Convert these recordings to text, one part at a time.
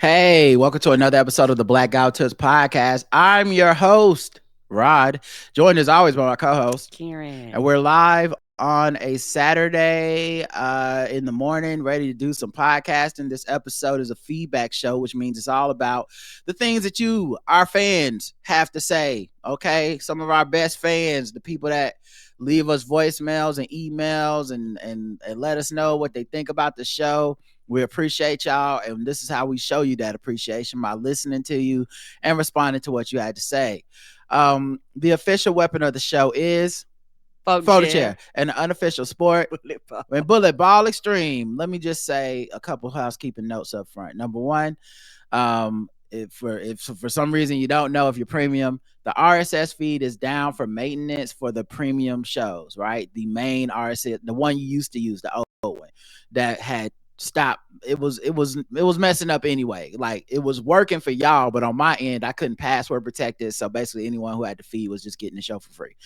Hey, welcome to another episode of the Black Guy Tips podcast. I'm your host, Rod, joined as always by my co-host, Karen. and we're live on a Saturday in the morning, ready to do some podcasting. This episode is a feedback show, which means it's all about the things that you, our fans, have to say. Okay, some of our best fans, the people that leave us voicemails and emails and let us know what they think about the show. We appreciate y'all, and this is how we show you that appreciation, by listening to you and responding to what you had to say. The official weapon of the show is Photo chair, an unofficial sport. And bullet ball extreme. Let me just say a couple housekeeping notes up front. Number one, if for some reason you don't know, if you're premium, the RSS feed is down for maintenance for the premium shows, right? The main RSS, the one you used to use, the old one that had stopped. It was messing up anyway. Like, it was working for y'all, but on my end I couldn't password protect it, so basically anyone who had the feed was just getting the show for free.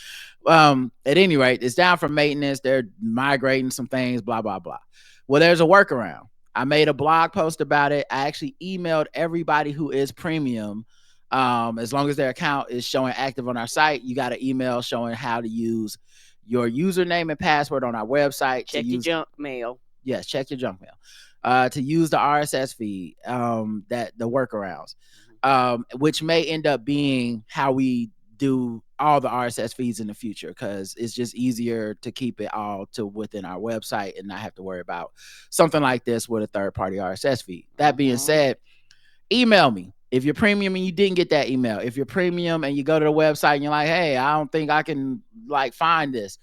At any rate, it's down for maintenance. They're migrating some things, blah blah blah. Well, there's a workaround. I made a blog post about it. I actually emailed everybody who is premium. As long as their account is showing active on our site, you got an email showing how to use your username and password on our website. Check your junk mail. Yes, check your junk mail. To use the RSS feed, that the workarounds, which may end up being how we do all the RSS feeds in the future, because it's just easier to keep it all to within our website and not have to worry about something like this with a third-party RSS feed. That being said, email me if you're premium and you didn't get that email. If you're premium and you go to the website and you're like, hey, I don't think I can find this,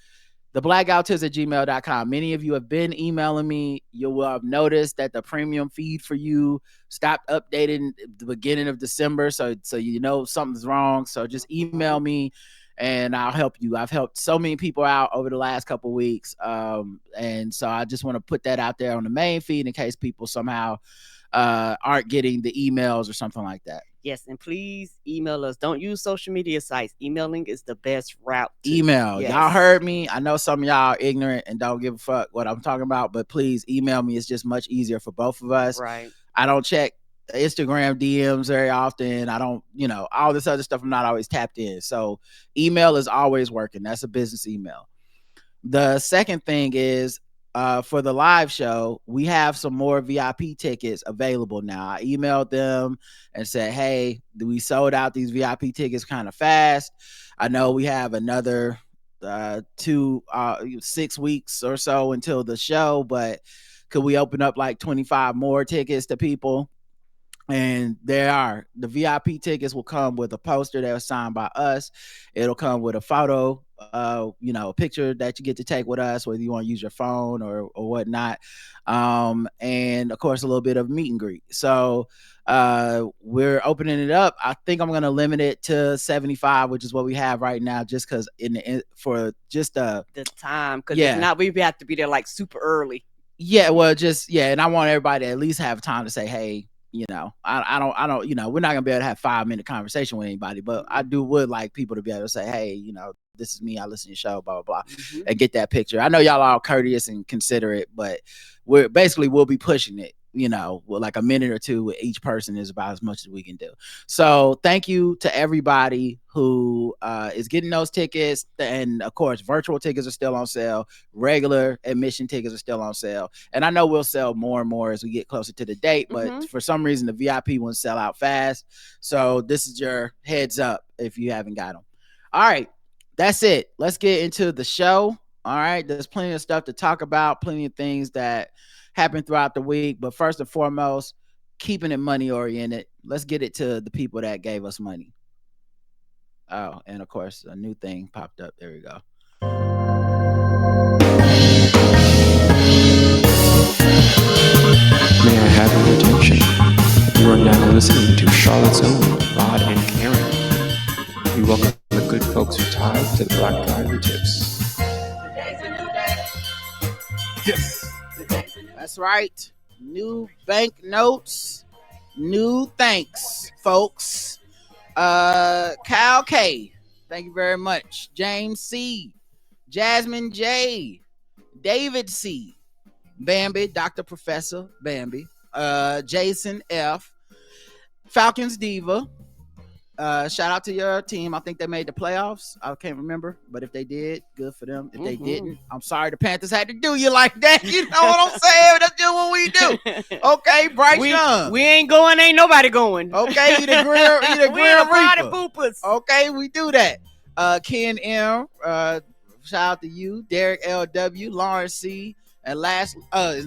theblackguywtips@gmail.com. Many of you have been emailing me. You will have noticed that the premium feed for you stopped updating at the beginning of December. So you know something's wrong. So just email me and I'll help you. I've helped so many people out over the last couple of weeks. And so I just want to put that out there on the main feed in case people somehow aren't getting the emails or something like that. Yes, and please email us. Don't use social media sites. Emailing is the best route. Email. Yes. Y'all heard me. I know some of y'all are ignorant and don't give a fuck what I'm talking about, but please email me. It's just much easier for both of us. Right. I don't check Instagram DMs very often. I don't, all this other stuff I'm not always tapped in. So email is always working. That's a business email. The second thing is, for the live show, we have some more VIP tickets available now. I emailed them and said, hey, we sold out these VIP tickets kind of fast. I know we have another 6 weeks or so until the show, but could we open up like 25 more tickets to people? And the VIP tickets will come with a poster that was signed by us. It'll come with a photo, a picture that you get to take with us, whether you want to use your phone or whatnot. And of course, a little bit of meet and greet. So we're opening it up. I think I'm going to limit it to 75, which is what we have right now, just because for just the time. Because if not, we have to be there like super early. Yeah, well, and I want everybody to at least have time to say, hey, I don't, we're not gonna be able to have 5-minute conversation with anybody, but I would like people to be able to say, hey, this is me, I listen to your show, blah, blah, blah, and get that picture. I know y'all are all courteous and considerate, but we'll be pushing it, with like a minute or two with each person is about as much as we can do. So thank you to everybody who is getting those tickets. And of course, virtual tickets are still on sale. Regular admission tickets are still on sale. And I know we'll sell more and more as we get closer to the date, but for some reason the VIP ones sell out fast. So this is your heads up if you haven't got them. All right, that's it. Let's get into the show. All right, there's plenty of stuff to talk about, plenty of things that happen throughout the week, but first and foremost, keeping it money oriented. Let's get it to the people that gave us money. Oh, and of course, a new thing popped up. There we go. May I have your attention? You are now listening to Charlotte's own Rod and Karen. We welcome the good folks who tied to the Black Guy Tips. Yes. That's right. New bank notes. New thanks, folks. Cal K. Thank you very much. James C. Jasmine J. David C. Bambi, Dr. Professor Bambi. Jason F. Falcons diva. Shout out to your team. I think they made the playoffs. I can't remember, but if they did, good for them. If they didn't, I'm sorry the Panthers had to do you like that. You know what I'm saying? That's just what we do. Okay, Bryce Young. We ain't going. Ain't nobody going. Okay, you the Grim Reaper. Poopers. Okay, we do that. Ken M. Shout out to you. Derek L.W. Lawrence C. And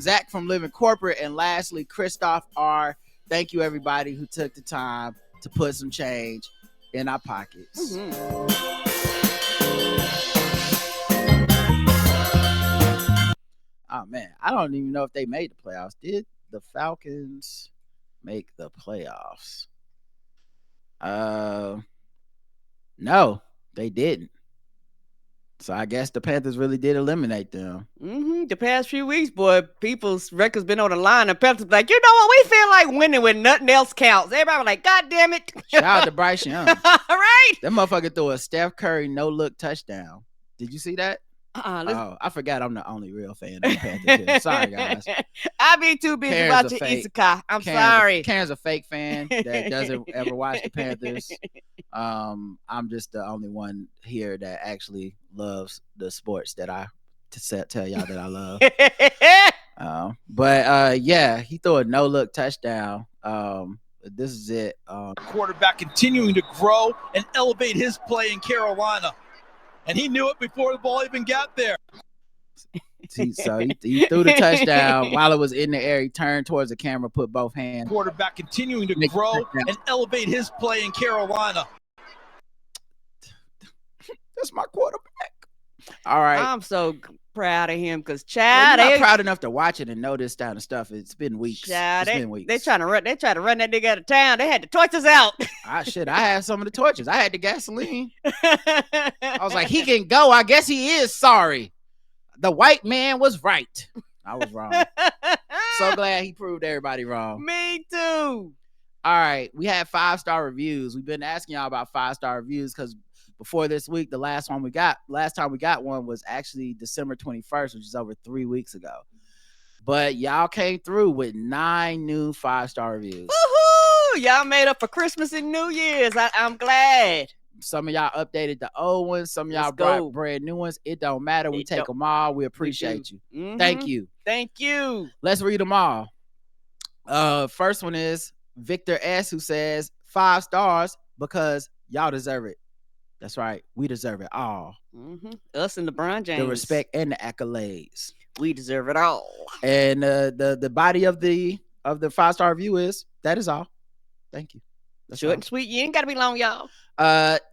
Zach from Living Corporate. And lastly, Christoph R. Thank you, everybody who took the time to put some change in our pockets. Oh man, I don't even know if they made the playoffs. Did the Falcons make the playoffs? No, they didn't. So I guess the Panthers really did eliminate them. The past few weeks, boy, people's records been on the line. The Panthers like, you know what? We feel like winning when nothing else counts. Everybody was like, God damn it. Shout out to Bryce Young. All right. That motherfucker threw a Steph Curry no-look touchdown. Did you see that? I forgot I'm the only real fan of the Panthers here. Sorry, guys. I be too busy watching Isekai. I'm sorry. Karen's a fake fan that doesn't ever watch the Panthers. I'm just the only one here that actually loves the sports that I tell y'all that I love. But yeah, he threw a no-look touchdown. This is it. Quarterback continuing to grow and elevate his play in Carolina. And he knew it before the ball even got there. So he threw the touchdown while it was in the air. He turned towards the camera, put both hands. Quarterback continuing to grow and elevate his play in Carolina. That's my quarterback. All right. I'm so proud of him because I'm not proud enough to watch it and know this kind of stuff. It's been weeks. They trying to run that nigga out of town. They had the torches out. I had some of the torches. I had the gasoline. I was like, he can go. I guess he is sorry. The white man was right. I was wrong. So glad he proved everybody wrong. Me too. All right. We had 5-star reviews. We've been asking y'all about 5-star reviews because before this week, the last time we got one was actually December 21st, which is over 3 weeks ago. But y'all came through with 9 new 5-star reviews. Woohoo! Y'all made up for Christmas and New Year's. I'm glad. Some of y'all updated the old ones. Some of y'all brought brand new ones. It don't matter. We take them all. We appreciate you. Thank you. Thank you. Let's read them all. First one is Victor S, who says 5 stars because y'all deserve it. That's right. We deserve it all. Us and LeBron James. The respect and the accolades. We deserve it all. And the body of the 5-star review is that is all. Thank you. That's short and sweet. You ain't got to be long, y'all.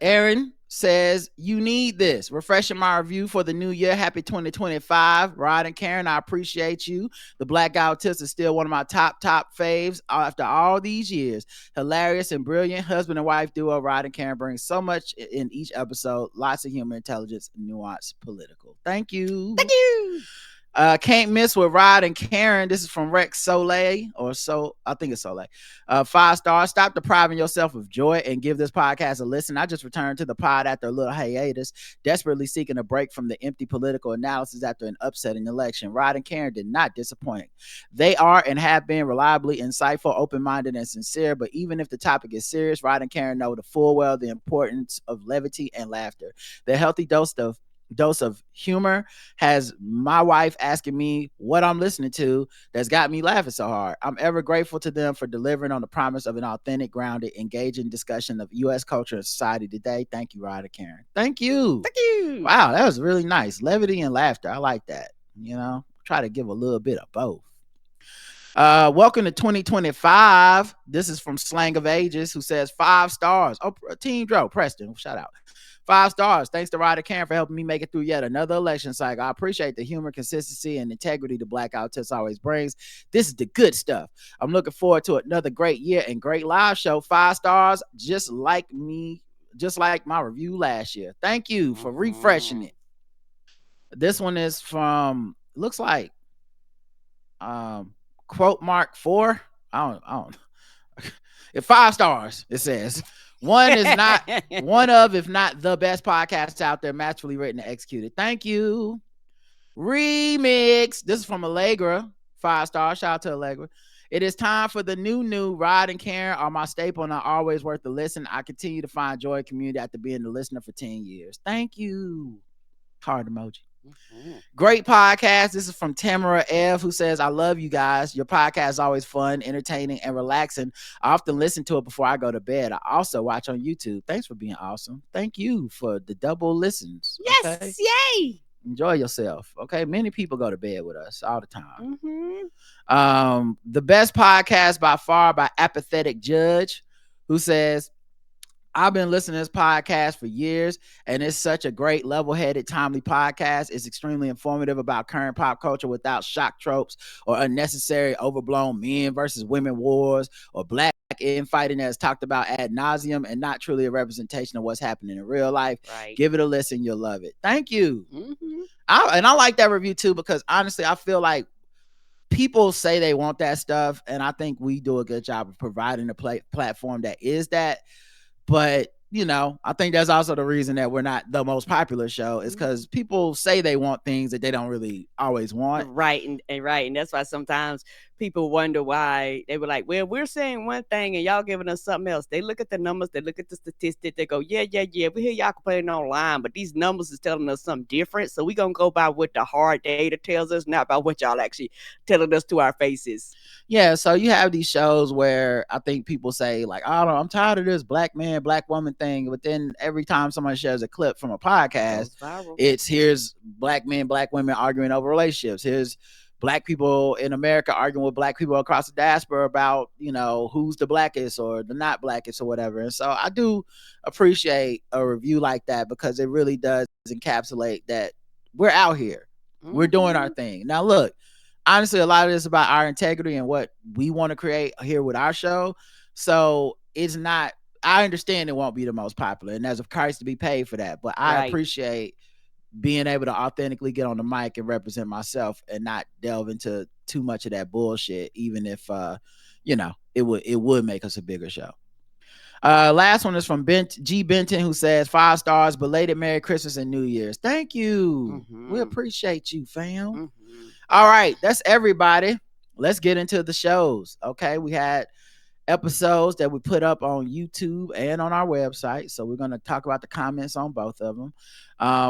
Aaron says, you need this. Refreshing my review for the new year. Happy 2025. Rod and Karen, I appreciate you. The Black Guy Autist is still one of my top faves after all these years. Hilarious and brilliant husband and wife duo. Rod and Karen brings so much in each episode. Lots of humor, intelligence, nuance, political. Thank you. Thank you. Can't miss with Rod and Karen. This is from Rex Soleil, I think it's Soleil. 5 stars. Stop depriving yourself of joy and give this podcast a listen. I just returned to the pod after a little hiatus, desperately seeking a break from the empty political analysis after an upsetting election. Rod and Karen did not disappoint. They are and have been reliably insightful, open-minded, and sincere, but even if the topic is serious, Rod and Karen know the full well the importance of levity and laughter. The healthy dose of humor has my wife asking me what I'm listening to that's got me laughing so hard. I'm ever grateful to them for delivering on the promise of an authentic, grounded, engaging discussion of U.S. culture and society today. Thank you, Rod and Karen. Thank you. Thank you. Wow, that was really nice. Levity and laughter. I like that. Try to give a little bit of both. Welcome to 2025. This is from Slang of Ages, who says 5 stars. Oh, Team Dro, Preston, shout out. 5 stars. Thanks to Rod and Karen for helping me make it through yet another election cycle. I appreciate the humor, consistency, and integrity the Black Autist always brings. This is the good stuff. I'm looking forward to another great year and great live show. 5 stars, just like my review last year. Thank you for refreshing it. This one is from, looks like, quote mark 4. I don't. 5 stars, it says. One is not one of, if not the best podcasts out there, masterfully written and executed. Thank you. Remix. This is from Allegra. 5 stars. Shout out to Allegra. It is time for the new. Rod and Karen are my staple and are always worth the listen. I continue to find joy in community after being the listener for 10 years. Thank you. Heart emoji. Great podcast. This is from Tamara F, who says, I love you guys. Your podcast is always fun, entertaining, and relaxing. I often listen to it before I go to bed. I also watch on YouTube. Thanks for being awesome. Thank you for the double listens. Yes, okay? yay. Enjoy yourself. Okay. Many people go to bed with us all the time. The best podcast by far by Apathetic Judge, who says, I've been listening to this podcast for years, and it's such a great, level-headed, timely podcast. It's extremely informative about current pop culture without shock tropes or unnecessary, overblown men versus women wars or black infighting that is talked about ad nauseum and not truly a representation of what's happening in real life. Right. Give it a listen. You'll love it. Thank you. I like that review, too, because honestly, I feel like people say they want that stuff, and I think we do a good job of providing a platform that is that. But, you know, I think that's also the reason that we're not the most popular show is because people say they want things that they don't really always want. Right. And that's why sometimes people wonder why they were like, well, we're saying one thing and y'all giving us something else. They look at the numbers, they look at the statistics, they go, yeah. We hear y'all complaining online, but these numbers is telling us something different. So we're going to go by what the hard data tells us, not by what y'all actually telling us to our faces. Yeah, so you have these shows where I think people say like, oh, I'm tired of this black man, black woman thing. But then every time someone shares a clip from a podcast, it's here's black men, black women arguing over relationships. Here's black people in America arguing with black people across the diaspora about, you know, who's the blackest or the not blackest or whatever. And so I do appreciate a review like that because it really does encapsulate that we're out here. We're doing our thing. Now, look, honestly, a lot of this is about our integrity and what we want to create here with our show. So it's not, I understand it won't be the most popular and there's a price to be paid for that. But I appreciate being able to authentically get on the mic and represent myself and not delve into too much of that bullshit, even if, you know, it would make us a bigger show. Last one is from G. Benton, who says 5 stars, belated Merry Christmas and New Year's. Thank you. We appreciate you, fam. All right, that's everybody. Let's get into the shows. Okay, we had episodes that we put up on YouTube and on our website. So we're going to talk about the comments on both of them.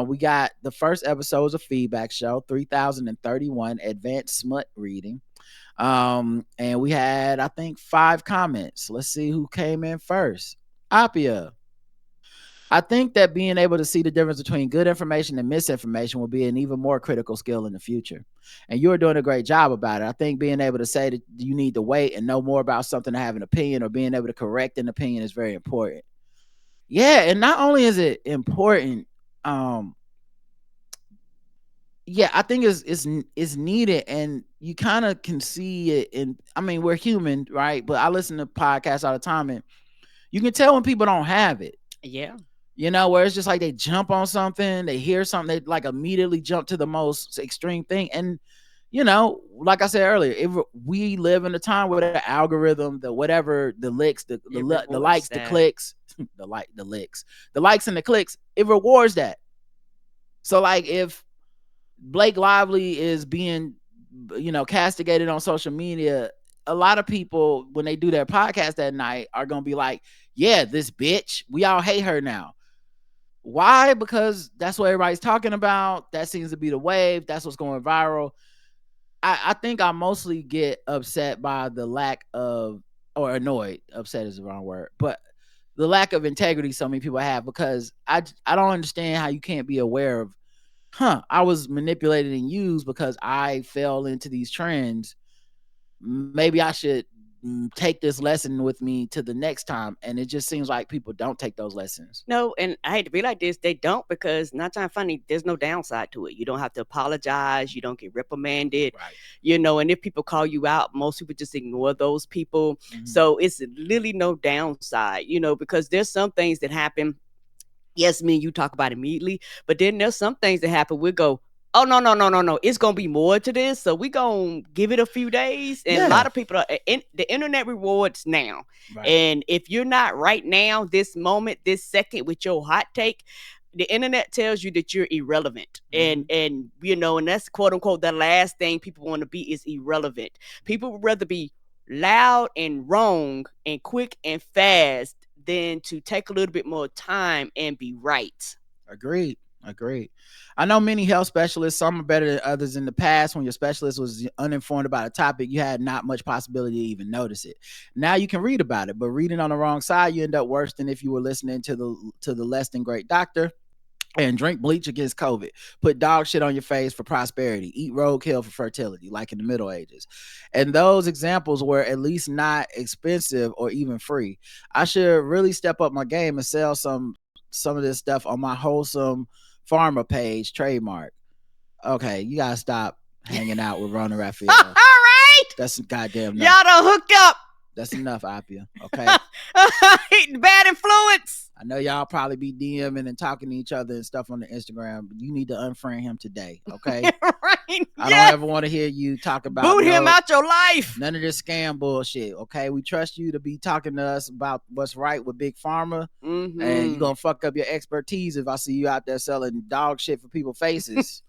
We got the first episodes of Feedback Show, 3031 Advanced Smut Reading. And we had, I think, 5 comments. Let's see who came in first. Apia. I think that being able to see the difference between good information and misinformation will be an even more critical skill in the future. And you're doing a great job about it. I think being able to say that you need to wait and know more about something to have an opinion or being able to correct an opinion is very important. Yeah, and not only is it important, yeah, I think it's needed, and you kind of can see it in, I mean, we're human, right? But I listen to podcasts all the time, and you can tell when people don't have it. Yeah. You know, where it's just like they jump on something, they hear something, they like immediately jump to the most extreme thing. And, you know, like I said earlier, if we live in a time where the algorithm, the whatever, the licks, the likes, the clicks, the likes and the clicks, it rewards that. So like if Blake Lively is being, you know, castigated on social media, a lot of people, when they do their podcast that night, are going to be like, yeah, this bitch, we all hate her now. Why? Because that's what everybody's talking about. That seems to be the wave. That's what's going viral. I think I mostly get upset by the lack of, or annoyed, upset is the wrong word, but the lack of integrity so many people have, because I don't understand how you can't be aware of, I was manipulated and used because I fell into these trends. Maybe I should take this lesson with me to the next time. And it just seems like people don't take those lessons. No, and I hate to be like this, they don't, because not trying funny, there's no downside to it. You don't have to apologize, you don't get reprimanded, right. You know, and if people call you out, most people just ignore those people. So it's really no downside, you know, because there's some things that happen. Yes, me and you talk about immediately, but then there's some things that happen, we'll go, oh, no. It's going to be more to this. So we going to give it a few days. And a lot of people, the internet rewards now. Right. And if you're not right now, this moment, this second with your hot take, the internet tells you that you're irrelevant. And you know, and that's quote unquote, the last thing people want to be is irrelevant. People would rather be loud and wrong and quick and fast than to take a little bit more time and be right. Agreed. I know many health specialists, some are better than others. In the past, when your specialist was uninformed about a topic, you had not much possibility to even notice it. Now you can read about it, but reading on the wrong side, you end up worse than if you were listening to the less than great doctor. And drink bleach against COVID. Put dog shit on your face for prosperity. Eat roadkill for fertility, like in the Middle Ages. And those examples were at least not expensive or even free. I should really step up my game and sell some of this stuff on my wholesome farmer page, trademark. Okay, you gotta stop hanging out with Rona Raphael. All right. That's goddamn enough. Y'all done hooked up. That's enough, Appia. Okay. Bad influence. I know y'all probably be DMing and talking to each other and stuff on the Instagram, but you need to unfriend him today, okay? Right. I don't ever want to hear you talk about boot him out your life. None of this scam bullshit, okay? We trust you to be talking to us about what's right with Big Pharma, and you're gonna fuck up your expertise if I see you out there selling dog shit for people's faces.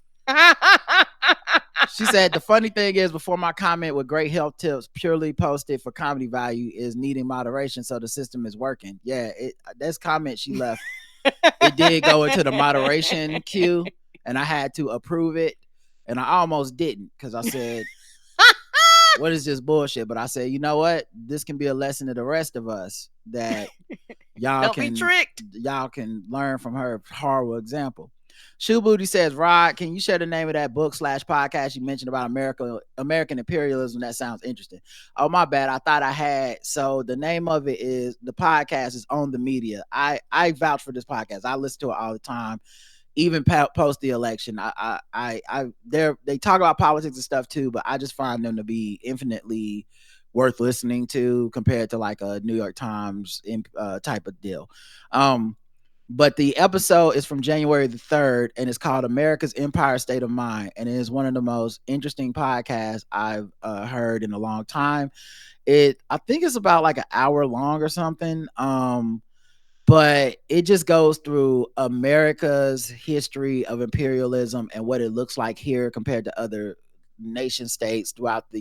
She said, the funny thing is, before my comment with great health tips purely posted for comedy value is needing moderation, so the system is working. Yeah, this comment she left, it did go into the moderation queue, and I had to approve it, and I almost didn't because I said, what is this bullshit? But I said, you know what? This can be a lesson to the rest of us that y'all be tricked. Y'all can learn from her horrible example. Shoe Booty says, Rod, can you share the name of that book / podcast you mentioned about American imperialism? That sounds interesting. Oh, my bad. I thought I had. So the name of it is, the podcast is On the Media. I vouch for this podcast. I listen to it all the time, even post the election. They talk about politics and stuff too, but I just find them to be infinitely worth listening to compared to like a New York Times type of deal. But the episode is from January the 3rd, and it's called America's Empire State of Mind. And it is one of the most interesting podcasts I've heard in a long time. I think it's about like an hour long or something. But it just goes through America's history of imperialism and what it looks like here compared to other nation states throughout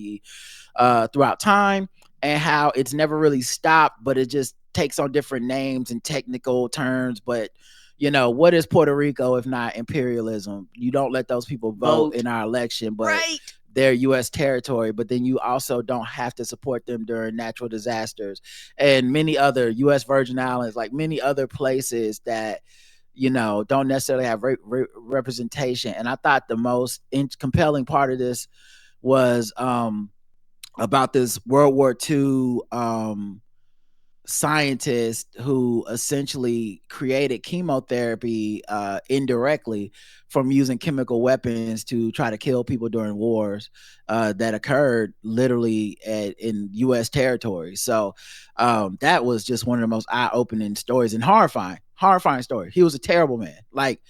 time, and how it's never really stopped, but it just takes on different names and technical terms. But what is Puerto Rico if not imperialism? You don't let those people vote in our election, but they're U.S. territory. But then you also don't have to support them during natural disasters, and many other U.S. Virgin Islands, like many other places that don't necessarily have representation. And I thought the most compelling part of this was about this World War II scientist who essentially created chemotherapy indirectly from using chemical weapons to try to kill people during wars that occurred literally in U.S. territory. So that was just one of the most eye-opening stories and horrifying story. He was a terrible man. Like,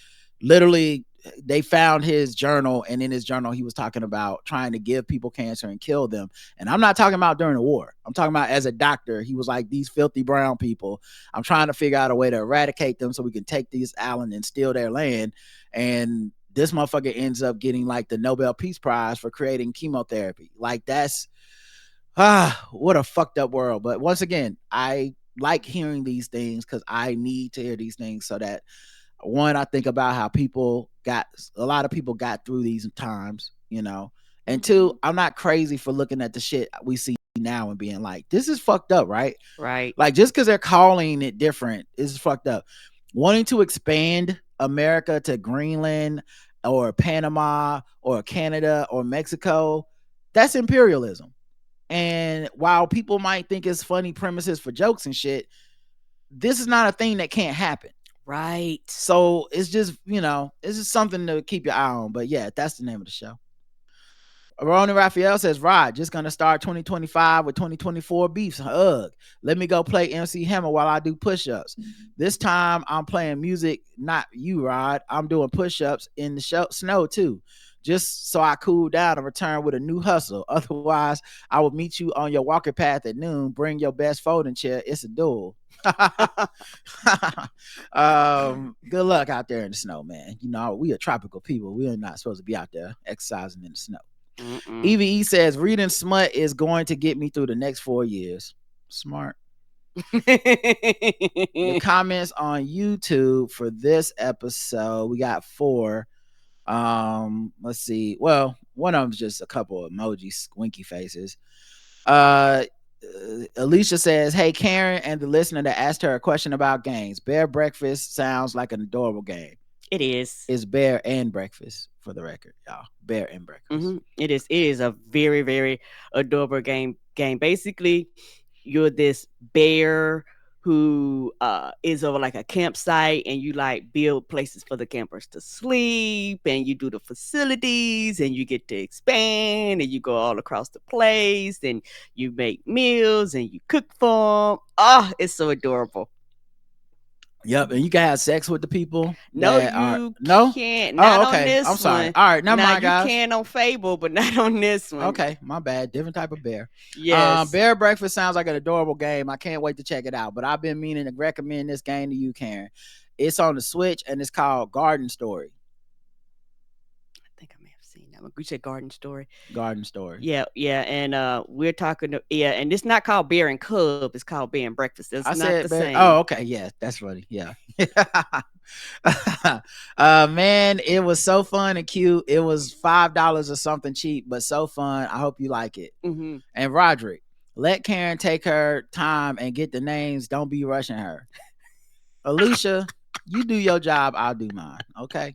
literally, they found his journal, and in his journal he was talking about trying to give people cancer and kill them. And I'm not talking about during the war. I'm talking about as a doctor. He was like, these filthy brown people, I'm trying to figure out a way to eradicate them so we can take these islands and steal their land. And this motherfucker ends up getting like the Nobel Peace Prize for creating chemotherapy. Like, that's what a fucked up world. But once again, I like hearing these things because I need to hear these things so that, one, I think about how a lot of people got through these times, and two, I'm not crazy for looking at the shit we see now and being like, this is fucked up, right? Right. Like, just because they're calling it different is fucked up. Wanting to expand America to Greenland or Panama or Canada or Mexico, that's imperialism. And while people might think it's funny premises for jokes and shit, this is not a thing that can't happen. Right. So it's just, it's just something to keep your eye on. But yeah, that's the name of the show. Rona Raphael says, Rod, just going to start 2025 with 2024 beefs. Ugh. Let me go play MC Hammer while I do push-ups. This time I'm playing music, not you, Rod. I'm doing push-ups in the snow too, just so I cool down and return with a new hustle. Otherwise, I will meet you on your walking path at noon. Bring your best folding chair. It's a duel. Good luck out there in the snow, man. We are tropical people. We are not supposed to be out there exercising in the snow. EVE says reading smut is going to get me through the next 4 years. Smart. The comments on YouTube for this episode, we got 4. Let's see. Well, one of them's just a couple of emoji squinky faces. Alicia says, hey Karen and the listener that asked her a question about games. Bear breakfast sounds like an adorable game. It is. It's bear and breakfast, for the record, y'all. Bear and breakfast. It is. It is a very, very adorable game. Basically, you're this bear who is over like a campsite, and you like build places for the campers to sleep, and you do the facilities, and you get to expand, and you go all across the place, and you make meals, and you cook for them. Oh, it's so adorable. Yep, and you can have sex with the people. No, you can't. Not on this I'm sorry. one. All right, never mind, guys. You can on Fable, but not on this one. Okay, my bad. Different type of bear. Yes. Bear breakfast sounds like an adorable game. I can't wait to check it out. But I've been meaning to recommend this game to you, Karen. It's on the Switch and it's called Garden Story. I think I may have seen that one. You said Garden Story. Garden Story. Yeah, and we're talking and it's not called Bear and Cub. It's called Bear and Breakfast. It's not the same. Oh, okay. Yeah, that's funny. Yeah. Man, it was so fun and cute. It was $5 or something cheap, but so fun. I hope you like it. And Roderick, let Karen take her time and get the names. Don't be rushing her. Alicia, you do your job, I'll do mine. Okay.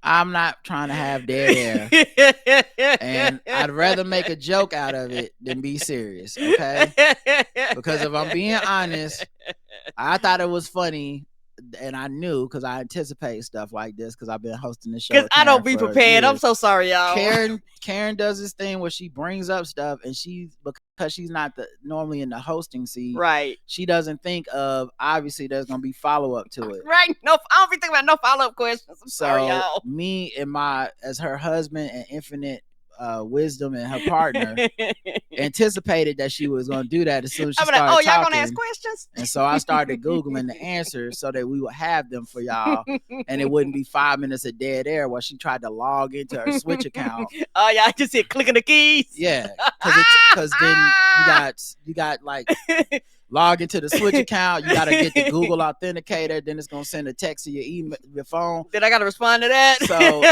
I'm not trying to have dead air, and I'd rather make a joke out of it than be serious. Okay. Because if I'm being honest, I thought it was funny. And I knew because I anticipate stuff like this because I've been hosting the show. Because I don't be prepared. I'm so sorry, y'all. Karen does this thing where she brings up stuff, and because she's not normally in the hosting seat, right? She doesn't think of obviously there's gonna be follow up to it, right? No, I don't be thinking about no follow up questions. I'm sorry, y'all. Me and as her husband and infinite wisdom and her partner anticipated that she was going to do that as soon as she started talking. Y'all gonna ask questions? And so I started Googling the answers so that we would have them for y'all, and it wouldn't be 5 minutes of dead air while she tried to log into her Switch account. Oh yeah, I just hit clicking the keys. Yeah, because then you got like log into the Switch account. You got to get the Google Authenticator. Then it's going to send a text to your email, your phone. Then I got to respond to that. So,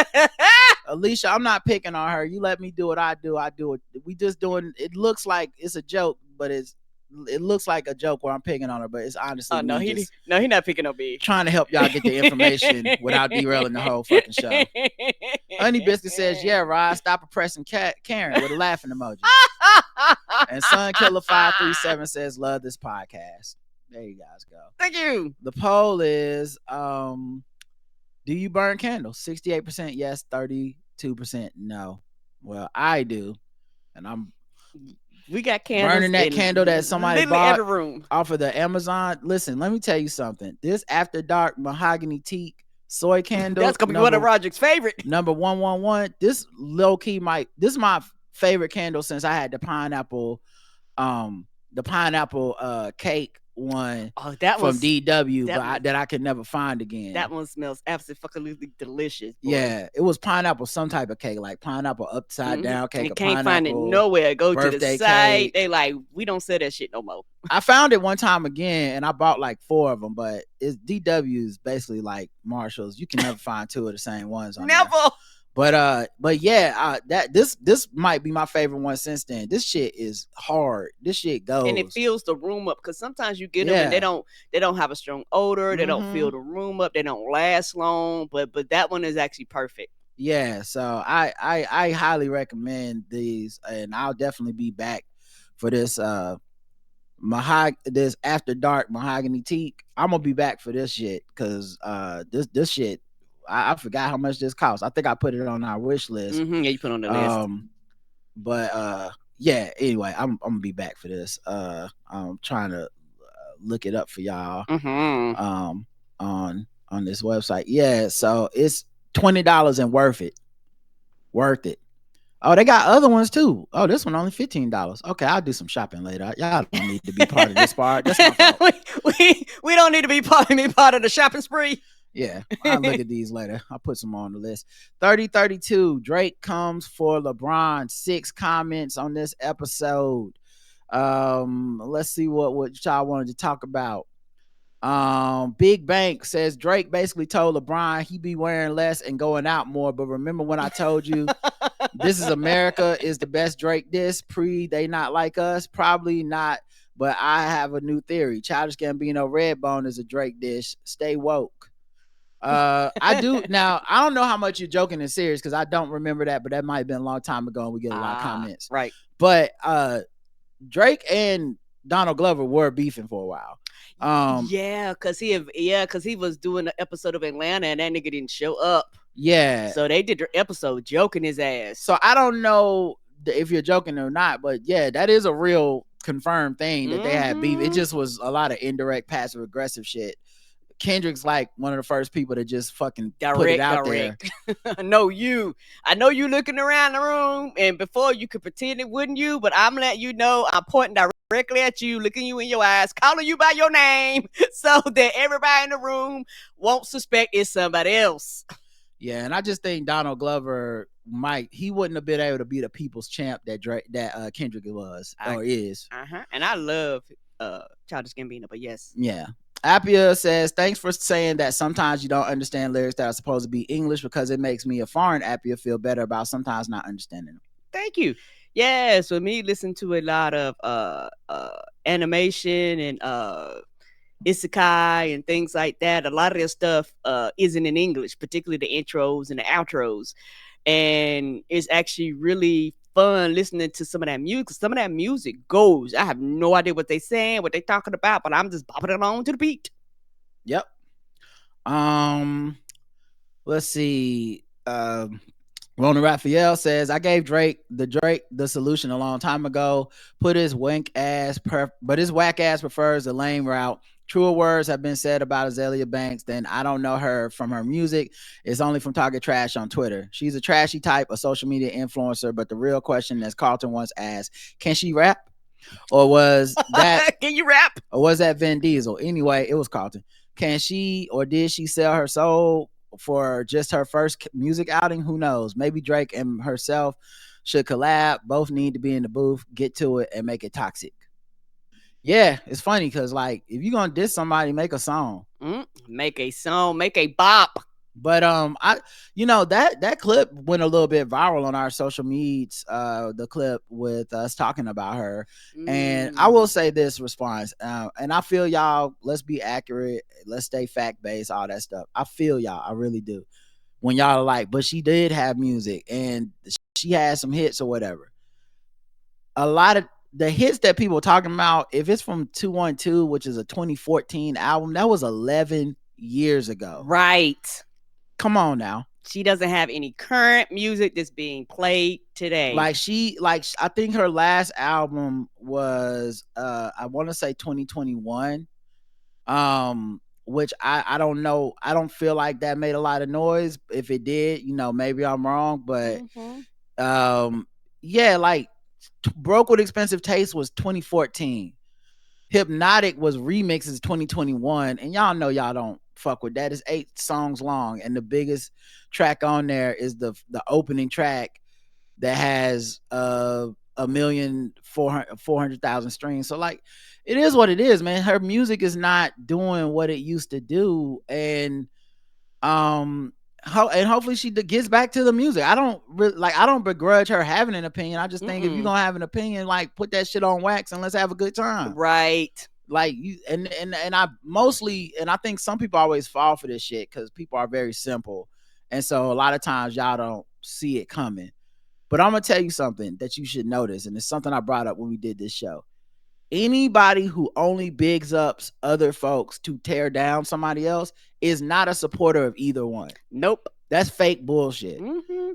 Alicia, I'm not picking on her. You let me do what I do. I do it. We just doing. It looks like it's a joke, but it looks like a joke where I'm picking on her. But it's honestly, he's not picking on me. Trying to help y'all get the information without derailing the whole fucking show. Honey Biscuit says, "Yeah, Rod, stop oppressing Karen with a laughing emoji." And Sunkiller537 says, love this podcast. There you guys go. Thank you. The poll is, do you burn candles? 68% yes, 32% no. Well, I do. And we got candles burning that candle that somebody bought every room off of the Amazon. Listen, let me tell you something. This After Dark mahogany teak soy candle. That's going to be one of Roderick's favorite. Number 111. This low key this is my favorite candle since I had the pineapple cake one from DW, that I could never find again. That one smells absolutely delicious. Boy. Yeah, it was pineapple, some type of cake, like pineapple upside down cake. You can't find it nowhere. Go to the site. They like, we don't sell that shit no more. I found it one time again, and I bought like 4 of them, but it's DW is basically like Marshalls. You can never find 2 of the same ones on never. There. But yeah, this might be my favorite one since then. This shit is hard. This shit goes, and it fills the room up. Because sometimes you get them and they don't have a strong odor. They don't fill the room up. They don't last long. But that one is actually perfect. Yeah, so I highly recommend these, and I'll definitely be back for this this After Dark mahogany teak. I'm gonna be back for this shit because this shit. I forgot how much this costs. I think I put it on our wish list. Yeah, you put it on the list. But yeah. Anyway, I'm gonna be back for this. I'm trying to look it up for y'all. On this website. Yeah, so it's $20 and worth it. Oh, they got other ones too. Oh, this one only $15. Okay, I'll do some shopping later. Y'all don't need to be part of this part. That's my fault. we don't need to be part of the shopping spree. Yeah, I'll look at these later. I'll put some on the list. 3032, Drake comes for LeBron. 6 comments on this episode. Let's see what y'all wanted to talk about. Big Bank says Drake basically told LeBron he be wearing less and going out more. But remember when I told you This Is America is the best Drake diss? They not like us? Probably not. But I have a new theory. Childish Gambino Redbone is a Drake dish. Stay woke. I do now. I don't know how much you're joking and serious because I don't remember that, but that might have been a long time ago and we get a lot of comments. Right. But Drake and Donald Glover were beefing for a while. Cause he was doing an episode of Atlanta and that nigga didn't show up. Yeah. So they did their episode joking his ass. So I don't know if you're joking or not, but yeah, that is a real confirmed thing that they had beef. It just was a lot of indirect passive aggressive shit. Kendrick's like one of the first people to just fucking put it out there. I know you looking around the room, and before you could pretend it wasn't you, but I'm letting you know I'm pointing directly at you, looking you in your eyes, calling you by your name, so that everybody in the room won't suspect it's somebody else. Yeah, and I just think Donald Glover he wouldn't have been able to be the people's champ that Kendrick was or is. And I love Childish Gambino, but yes. Yeah. Appia says, thanks for saying that sometimes you don't understand lyrics that are supposed to be English because it makes me, a foreign Appia, feel better about sometimes not understanding them. Thank you. Yes, with me listening to a lot of animation and isekai and things like that, a lot of their stuff isn't in English, particularly the intros and the outros. And it's actually really fun listening to some of that music. Some of that music goes. I have no idea what they're saying, what they're talking about, but I'm just bopping along to the beat. Yep. Let's see. Rona Raphael says, I gave Drake the solution a long time ago. Put his whack ass prefers the lame route. Truer words have been said about Azealia Banks than I don't know her from her music. It's only from talking trash on Twitter. She's a trashy type, a social media influencer, but the real question, as Carlton once asked, can she rap? Or was that can you rap? Or was that Vin Diesel? Anyway, it was Carlton. Can she or did she sell her soul for just her first music outing? Who knows? Maybe Drake and herself should collab. Both need to be in the booth, get to it, and make it toxic. Yeah, it's funny because like if you're gonna diss somebody, make a song. Make a song, make a bop. But that clip went a little bit viral on our social medias. The clip with us talking about her, and I will say this response, and I feel y'all. Let's be accurate. Let's stay fact based. All that stuff. I feel y'all. I really do. When y'all are like, but she did have music and she had some hits or whatever. A lot of the hits that people are talking about, if it's from 212, which is a 2014 album, that was 11 years ago. Right. Come on now. She doesn't have any current music that's being played today. I think her last album was I want to say 2021. Which I don't know. I don't feel like that made a lot of noise. If it did, maybe I'm wrong, but Broke with Expensive Taste was 2014. Hypnotic was remixes 2021, and y'all know y'all don't fuck with that. It's 8 songs long, and the biggest track on there is the opening track that has 1,400,000 streams. So like, it is what it is, man. Her music is not doing what it used to do, and hopefully she gets back to the music. I don't begrudge her having an opinion. I just think if you're gonna have an opinion, like put that shit on wax and let's have a good time. Right. Like you and I mostly, and I think some people always fall for this shit because people are very simple, and so a lot of times y'all don't see it coming. But I'm gonna tell you something that you should notice, and it's something I brought up when we did this show. Anybody who only bigs up other folks to tear down somebody else is not a supporter of either one. Nope. That's fake bullshit.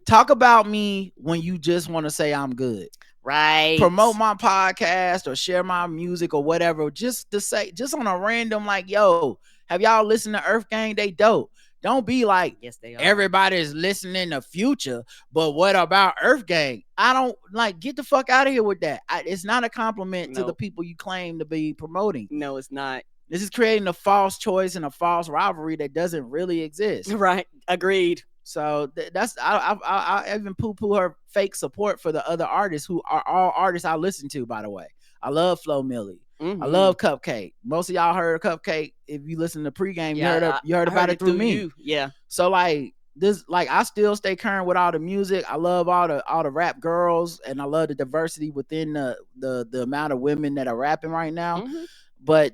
Talk about me when you just want to say I'm good. Right. Promote my podcast or share my music or whatever. Just to say, just on a random, like, yo, have y'all listened to Earth Gang? They dope. Don't be like, yes, they are. Everybody's listening to Future, but what about Earth Gang? I don't get the fuck out of here with that. It's not a compliment to the people you claim to be promoting. No, it's not. This is creating a false choice and a false rivalry that doesn't really exist. Right. Agreed. So that's I even poo her fake support for the other artists who are all artists I listen to. By the way, I love Flo Milli. Mm-hmm. I love Cupcake. Most of y'all heard of Cupcake. If you listen to pregame, you heard about it through me. You. Yeah. So like this, like I still stay current with all the music. I love all the rap girls, and I love the diversity within the amount of women that are rapping right now. Mm-hmm. But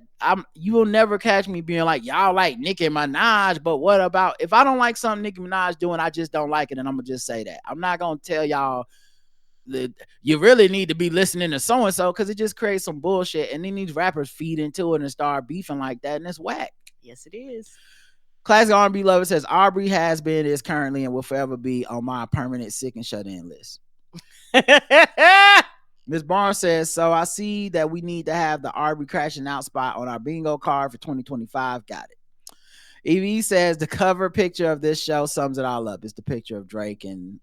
you will never catch me being like, y'all like Nicki Minaj, but what about if I don't like something Nicki Minaj doing, I just don't like it, and I'm gonna just say that. I'm not gonna tell y'all that you really need to be listening to so and so, because it just creates some bullshit, and then these rappers feed into it and start beefing like that, and it's whack. Yes, it is. Classic R&B Lover says Aubrey has been, is currently, and will forever be on my permanent sick and shut in list. Ms. Barnes says, so I see that we need to have the Aubrey crashing out spot on our bingo card for 2025. Got it. Evie says the cover picture of this show sums it all up. It's the picture of Drake and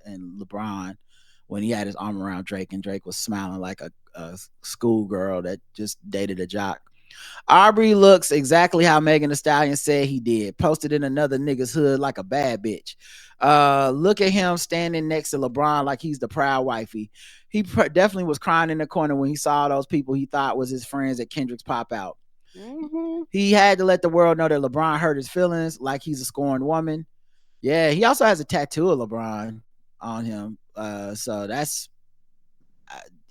LeBron when he had his arm around Drake, and Drake was smiling like a schoolgirl that just dated a jock. Aubrey looks exactly how Megan Thee Stallion said he did. Posted in another nigga's hood like a bad bitch. Look at him standing next to LeBron like he's the proud wifey. He definitely was crying in the corner when he saw those people he thought was his friends at Kendrick's pop out. Mm-hmm. He had to let the world know that LeBron hurt his feelings like he's a scorned woman. Yeah, he also has a tattoo of LeBron on him. So that's...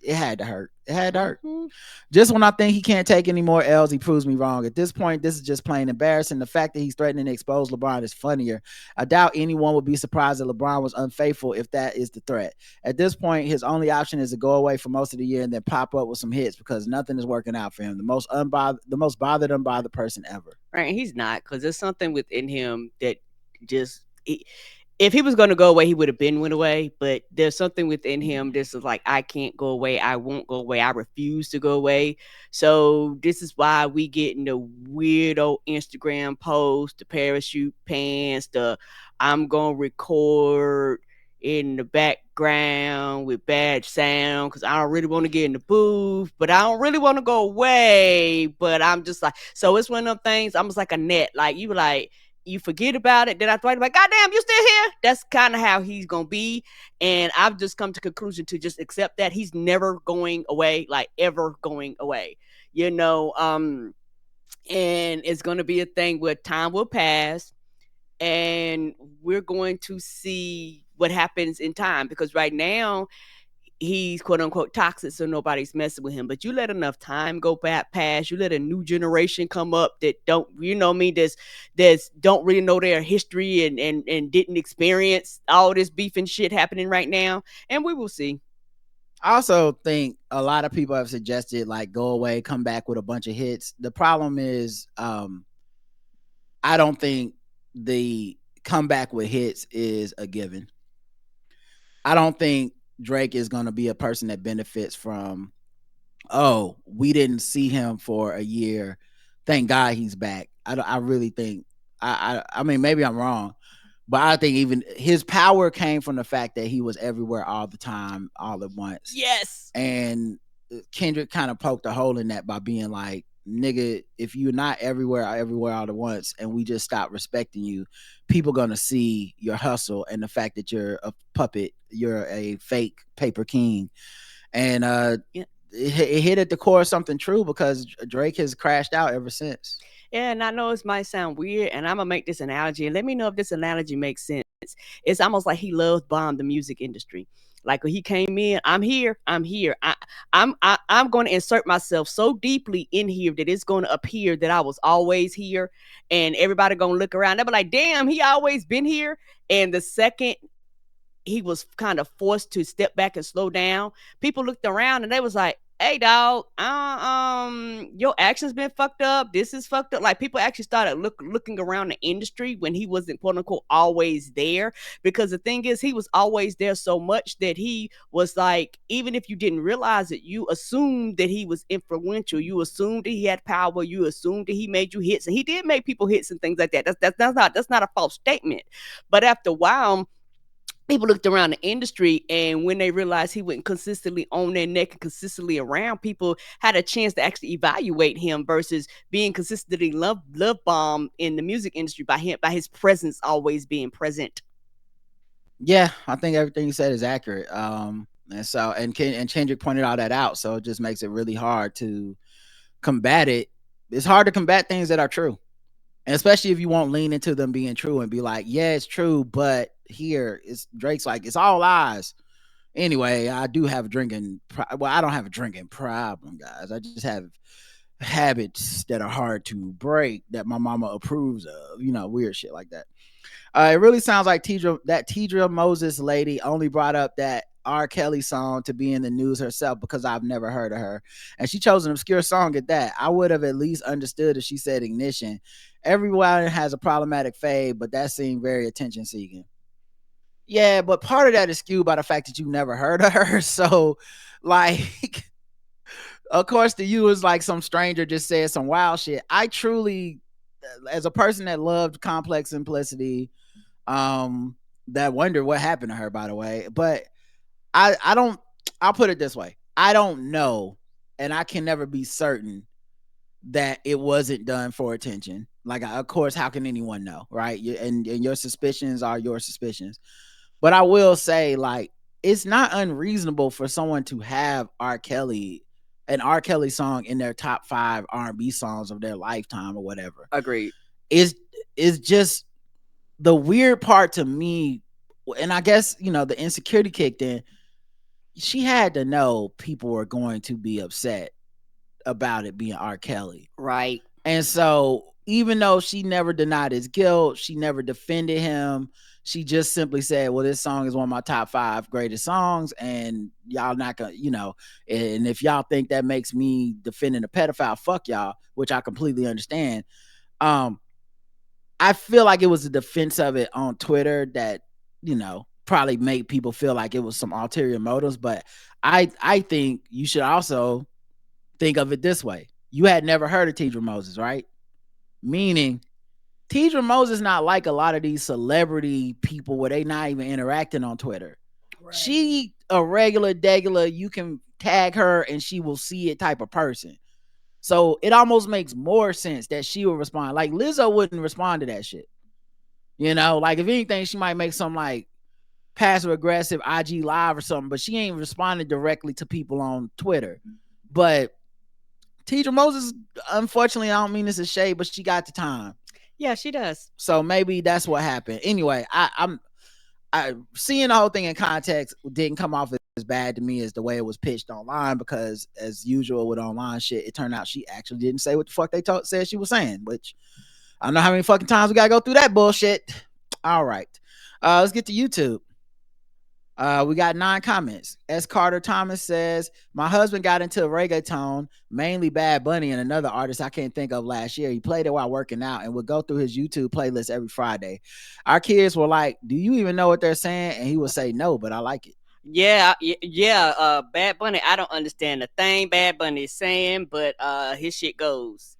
it had to hurt. It had to hurt. Mm-hmm. Just when I think he can't take any more L's, he proves me wrong. At this point, this is just plain embarrassing. The fact that he's threatening to expose LeBron is funnier. I doubt anyone would be surprised that LeBron was unfaithful if that is the threat. At this point, his only option is to go away for most of the year and then pop up with some hits, because nothing is working out for him. The most bothered, unbothered person ever. Right, he's not, because there's something within him that just... if he was going to go away, he would have went away. But there's something within him. This is like, I can't go away. I won't go away. I refuse to go away. So this is why we get in the weirdo Instagram post, the parachute pants, the I'm going to record in the background with bad sound because I don't really want to get in the booth, but I don't really want to go away. But I'm just like, so it's one of them things. I'm just like a net. Like you were like, you forget about it, then I thought, like, goddamn, you still here? That's kind of how he's gonna be, and I've just come to conclusion to just accept that he's never going away, like ever going away, you know. And it's gonna be a thing where time will pass, and we're going to see what happens in time, because right now he's quote unquote toxic, so nobody's messing with him. But you let enough time go past, you let a new generation come up that don't, you know me, that's don't really know their history and didn't experience all this beef and shit happening right now, and we will see. I also think a lot of people have suggested like go away, come back with a bunch of hits. The problem is I don't think the comeback with hits is a given. I don't think Drake is going to be a person that benefits from, oh, we didn't see him for a year, thank God he's back. I really think, I mean, maybe I'm wrong, but I think even his power came from the fact that he was everywhere all the time, all at once. Yes. And Kendrick kind of poked a hole in that by being like, nigga, if you're not everywhere all at once and we just stop respecting you, people gonna see your hustle and the fact that you're a puppet, you're a fake paper king. And it hit at the core of something true, because Drake has crashed out ever since. Yeah, and I know it might sound weird, and I'm gonna make this analogy, and let me know if this analogy makes sense. It's almost like he loves bomb the music industry. Like when he came in, I'm here. I'm going to insert myself so deeply in here that it's going to appear that I was always here, and everybody going to look around. They'll be like, damn, he always been here. And the second he was kind of forced to step back and slow down, people looked around and they was like, hey dog, your actions been fucked up. This is fucked up. Like people actually started looking around the industry when he wasn't quote unquote always there, because the thing is he was always there so much that he was like, even if you didn't realize it, you assumed that he was influential. You assumed that he had power. You assumed that he made you hits, and he did make people hits and things like that. That's not a false statement. But after a while, people looked around the industry, and when they realized he went consistently on their neck and consistently around, people had a chance to actually evaluate him versus being consistently love bomb in the music industry by his presence always being present. Yeah, I think everything you said is accurate. And Kendrick pointed all that out, so it just makes it really hard to combat it. It's hard to combat things that are true, and especially if you won't lean into them being true and be like, yeah, it's true, but here it's Drake's like it's all lies. Anyway, I do have a drinking. Well, I don't have a drinking problem, guys. I just have habits that are hard to break that my mama approves of. Weird shit like that. It really sounds like Tidra Moses lady only brought up that R. Kelly song to be in the news herself because I've never heard of her. And she chose an obscure song at that. I would have at least understood if she said Ignition. Everyone has a problematic fade, but that seemed very attention seeking. Yeah, but part of that is skewed by the fact that you never heard of her. So, like, of course, to you is like some stranger just said some wild shit. I truly, as a person that loved Complex Simplicity, that wondered what happened to her, by the way. But I don't, I'll put it this way. I don't know, and I can never be certain that it wasn't done for attention. Like, of course, how can anyone know, right? And your suspicions are your suspicions. But I will say, like, it's not unreasonable for someone to have an R. Kelly song in their top 5 R&B songs of their lifetime or whatever. Agreed. Is just the weird part to me, and I guess, the insecurity kicked in. She had to know people were going to be upset about it being R. Kelly. Right. And so even though she never denied his guilt, she never defended him. She just simply said, well, this song is one of my top 5 greatest songs, and y'all not gonna, and if y'all think that makes me defending a pedophile, fuck y'all, which I completely understand. I feel like it was a defense of it on Twitter that, probably made people feel like it was some ulterior motives. But I think you should also think of it this way. You had never heard of Tidra Moses, right? Meaning, Tidra Moses not like a lot of these celebrity people where they not even interacting on Twitter. Right. She a regular, you can tag her and she will see it type of person. So it almost makes more sense that she will respond. Like Lizzo wouldn't respond to that shit. Like if anything, she might make some like passive aggressive IG live or something, but she ain't responding directly to people on Twitter. But Tidra Moses, unfortunately, I don't mean this as shade, but she got the time. Yeah, she does. So maybe that's what happened. Anyway, I'm seeing the whole thing in context didn't come off as bad to me as the way it was pitched online, because as usual with online shit, it turned out she actually didn't say what the fuck they said she was saying, which I don't know how many fucking times we gotta go through that bullshit. All right. Let's get to YouTube. We got 9 comments. S. Carter Thomas says, my husband got into reggaeton, mainly Bad Bunny and another artist I can't think of last year. He played it while working out and would go through his YouTube playlist every Friday. Our kids were like, do you even know what they're saying? And he would say, no, but I like it. Yeah. Bad Bunny, I don't understand the thing Bad Bunny is saying, but his shit goes.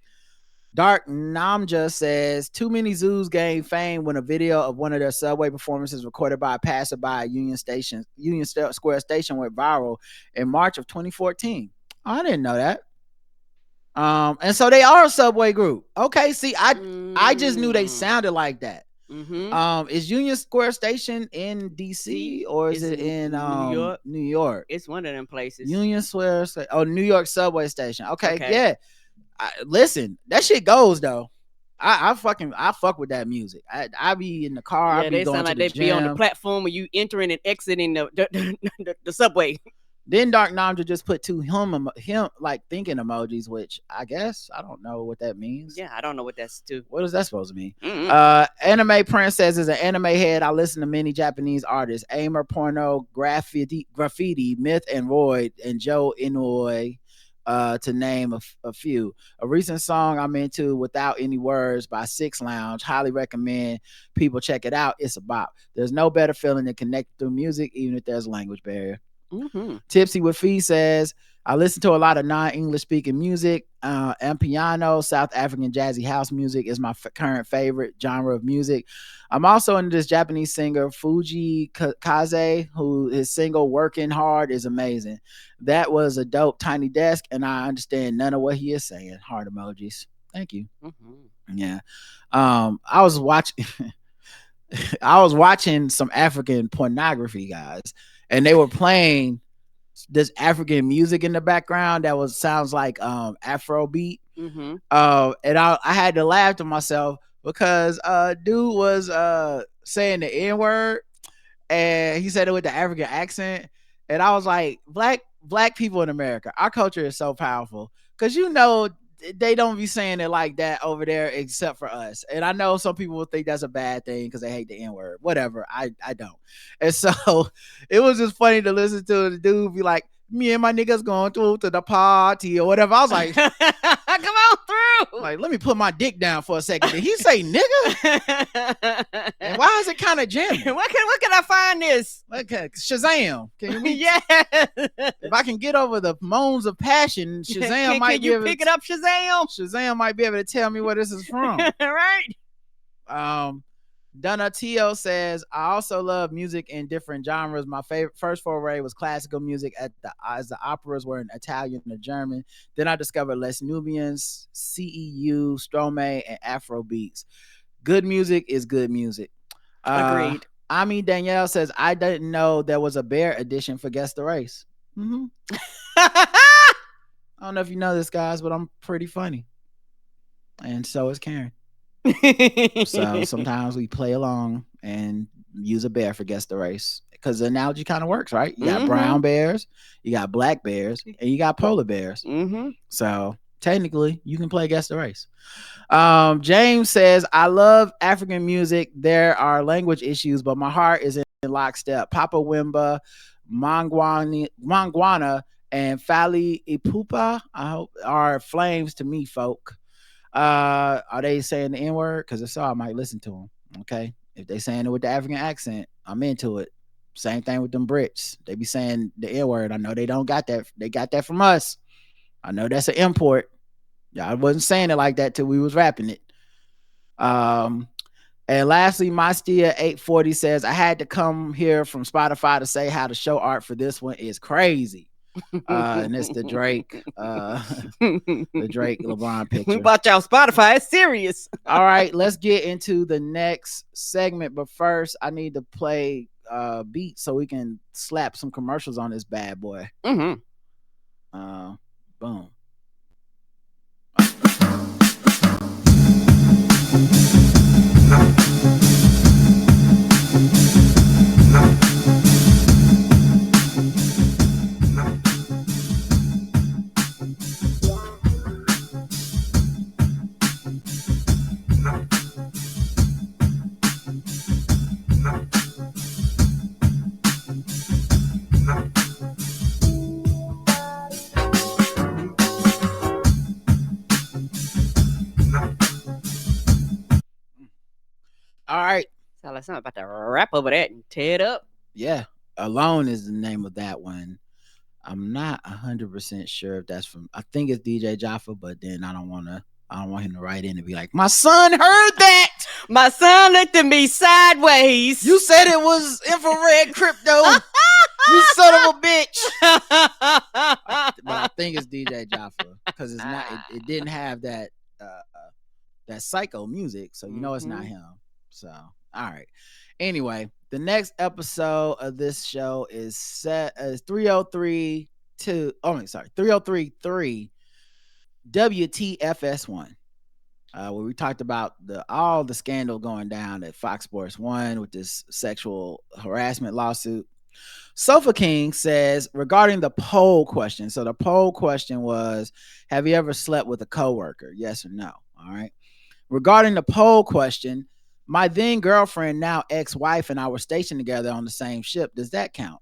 Dark Namja says, too many zoos gain fame when a video of one of their subway performances recorded by a passerby at Union Square Station went viral in March of 2014. Oh, I didn't know that. And so they are a subway group. Okay, see, I just knew they sounded like that. Mm-hmm. Is Union Square Station in DC or is it in New York? It's one of them places. Union Square, New York subway station. Okay. Yeah. Listen, that shit goes though. I fuck with that music. I be in the car. Yeah, I be they going sound to like the they gym. be on the platform when you entering and exiting the subway. Then Dark Namja just put 2 him like thinking emojis, which I guess I don't know what that means. Yeah, I don't know what that's too. What is that supposed to mean? Mm-mm. Anime Princess is an anime head. I listen to many Japanese artists: Aimer, Porno, Graffiti, Myth and Royd, and Joe Inoue. To name a few. A recent song I'm into, Without Any Words by Six Lounge. Highly recommend people check it out. It's a bop. There's no better feeling than connecting through music, even if there's a language barrier. Mm-hmm. Tipsy with Fee says, I listen to a lot of non-English speaking music. And piano, South African jazzy house music is my current favorite genre of music. I'm also into this Japanese singer Fuji Kaze, who his single "Working Hard" is amazing. That was a dope Tiny Desk, and I understand none of what he is saying. Heart emojis. Thank you. Mm-hmm. Yeah. I was watching. I was watching some African pornography, guys, and they were playing this African music in the background that sounds like Afro beat. Mm-hmm. And I had to laugh to myself because dude was saying the N-word, and he said it with the African accent, and I was like, black people in America, our culture is so powerful, because they don't be saying it like that over there except for us. And I know some people will think that's a bad thing because they hate the N-word. Whatever. I don't. And so it was just funny to listen to the dude be like, me and my niggas going to the party or whatever. I was like, come on through. Like, let me put my dick down for a second. Did he say nigga? And why is it kind of jamming? Where can I find this? Okay, Shazam. Can you Yeah. If I can get over the moans of passion, Shazam might be able pick it up, Shazam? Shazam might be able to tell me where this is from. Right. Donatio says, I also love music in different genres. My favorite first foray was classical music as the operas were in Italian and German. Then I discovered Les Nubians, CEU, Stromae, and Afro beats. Good music is good music. Agreed. Ami Danielle says, I didn't know there was a bear edition for Guess the Race. Mm-hmm. I don't know if you know this, guys, but I'm pretty funny. And so is Karen. So sometimes we play along and use a bear for Guess the Race, because the analogy kind of works, right? You got brown bears, you got black bears, and you got polar bears. Mm-hmm. So technically you can play Guess the Race. James says, I love African music. There are language issues, but my heart is in lockstep. Papa Wemba, Mangwana, and Fali Ipupa, I hope, are flames to me, folk. Are they saying the N-word? Because if so, I might listen to them. Okay. If they saying it with the African accent, I'm into it. Same thing with them Brits. They be saying the N-word. I know they don't got that. They got that from us. I know that's an import. Yeah, I wasn't saying it like that till we was rapping it. And lastly, Mastia 840 says, I had to come here from Spotify to say how the show art for this one is crazy. And it's the Drake LeBron picture. Watch out, Spotify, it's serious. All right, let's get into the next segment, but first I need to play beat so we can slap some commercials on this bad boy. Mm-hmm. Boom. All right. Sound like something about to rap over that and tear it up. Yeah. Alone is the name of that one. I'm not 100% sure if that's from, I think it's DJ Jaffa, but then I don't want him to write in and be like, my son heard that. My son looked at me sideways. You said it was infrared crypto. You son of a bitch. But I think it's DJ Jaffa, because it's not, it didn't have that psycho music. So you know it's not him. So, all right. Anyway, the next episode of this show is set as 303 WTFS1, where we talked about all the scandal going down at Fox Sports 1 with this sexual harassment lawsuit. Sofa King says, regarding the poll question. So the poll question was, have you ever slept with a coworker? Yes or no? All right. Regarding the poll question, my then girlfriend, now ex-wife, and I were stationed together on the same ship. Does that count?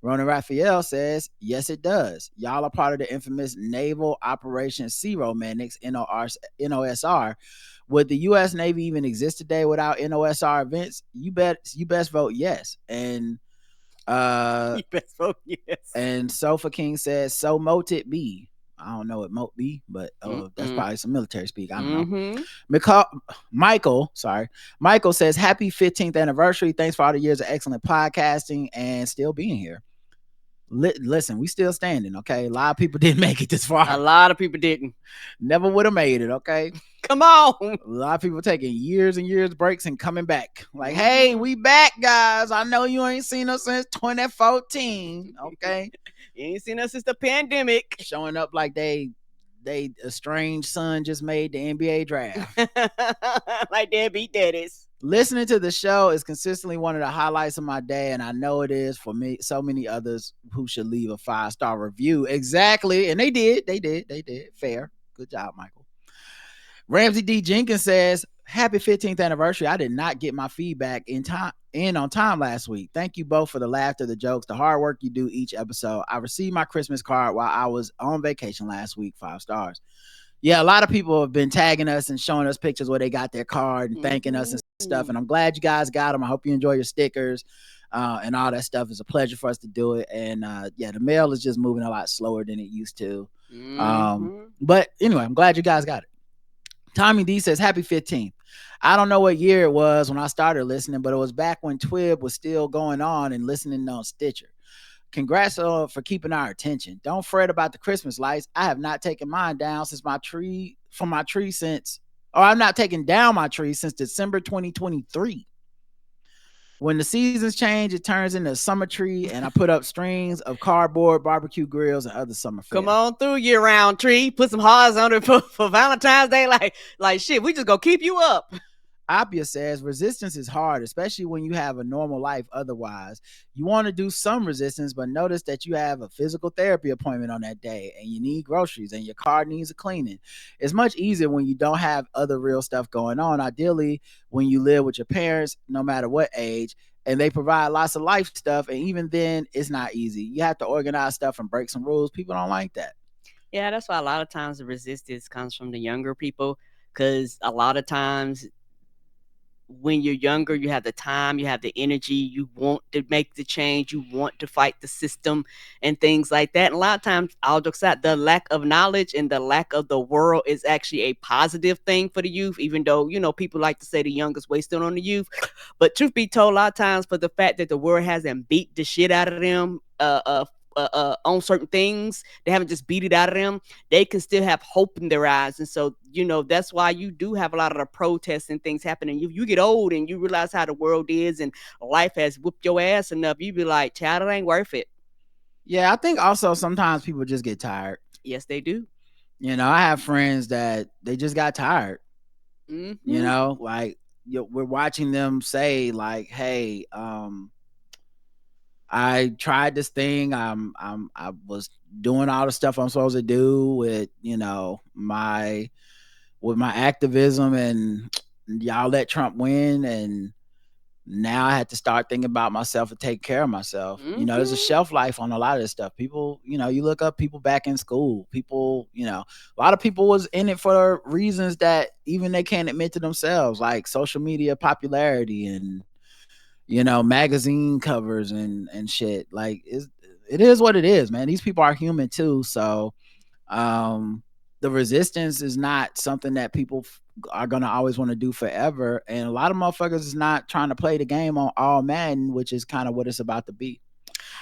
Rona Raphael says, yes, it does. Y'all are part of the infamous Naval Operation Sea Romantics, NOSR. Would the U.S. Navy even exist today without NOSR events? You best vote yes. And Uh, You best vote yes. and Sofa King says, "So mote it be." I don't know what mote be, but that's probably some military speak. I don't know. Michael says, "Happy 15th anniversary. Thanks for all the years of excellent podcasting and still being here." Listen, we still standing, okay? A lot of people didn't make it this far. A lot of people didn't. Never would have made it, okay? Come on. A lot of people taking years and years breaks and coming back. Like, hey, we back, guys. I know you ain't seen us since 2014, okay? You ain't seen us since the pandemic. Showing up like they estranged son just made the NBA draft. Like deadbeat daddies. Listening to the show is consistently one of the highlights of my day, and I know it is for me. So many others who should leave a 5-star review. Exactly, and they did. Fair. Good job, Michael. Ramsey D. Jenkins says, "Happy 15th anniversary. I did not get my feedback in on time last week. Thank you both for the laughter, the jokes, the hard work you do each episode. I received my Christmas card while I was on vacation last week. 5 stars." Yeah, a lot of people have been tagging us and showing us pictures where they got their card and thanking us and stuff. And I'm glad you guys got them. I hope you enjoy your stickers and all that stuff. It's a pleasure for us to do it. And yeah, the mail is just moving a lot slower than it used to. But anyway, I'm glad you guys got it. Tommy D says, "Happy 15th. I don't know what year it was when I started listening, but it was back when Twib was still going on and listening on Stitcher. Congrats for keeping our attention. Don't fret about the Christmas lights. I have not taken mine down since I'm not taking down my tree since December 2023. When the seasons change, it turns into a summer tree, and I put up strings of cardboard, barbecue grills, and other summer fare. Come on through, year-round tree. Put some hearts on it for Valentine's Day. Like shit, we just gonna keep you up." Apia says, "Resistance is hard, especially when you have a normal life otherwise. You want to do some resistance, but notice that you have a physical therapy appointment on that day, and you need groceries, and your car needs a cleaning. It's much easier when you don't have other real stuff going on. Ideally, when you live with your parents, no matter what age, and they provide lots of life stuff, and even then, it's not easy. You have to organize stuff and break some rules. People don't like that." Yeah, that's why a lot of times the resistance comes from the younger people, because a lot of times when you're younger, you have the time, you have the energy, you want to make the change, you want to fight the system and things like that. And a lot of times, I'll just say the lack of knowledge and the lack of the world is actually a positive thing for the youth, even though, people like to say the youngest wasted on the youth. But truth be told, a lot of times for the fact that the world hasn't beat the shit out of them, on certain things, they haven't just beat it out of them, they can still have hope in their eyes. And so, that's why you do have a lot of the protests and things happening. You get old and you realize how the world is and life has whooped your ass enough. You be like, child, it ain't worth it. Yeah, I think also sometimes people just get tired. Yes, they do. I have friends that they just got tired. Like we're watching them say like, "Hey, I tried this thing. I was doing all the stuff I'm supposed to do with, my activism, and y'all let Trump win. And now I had to start thinking about myself and take care of myself." There's a shelf life on a lot of this stuff. People, you look up people back in school, people, a lot of people was in it for reasons that even they can't admit to themselves, like social media popularity and, magazine covers and shit. Like it is what it is, man. These people are human too. So the resistance is not something that people are going to always want to do forever. And a lot of motherfuckers is not trying to play the game on all Madden, which is kind of what it's about to be.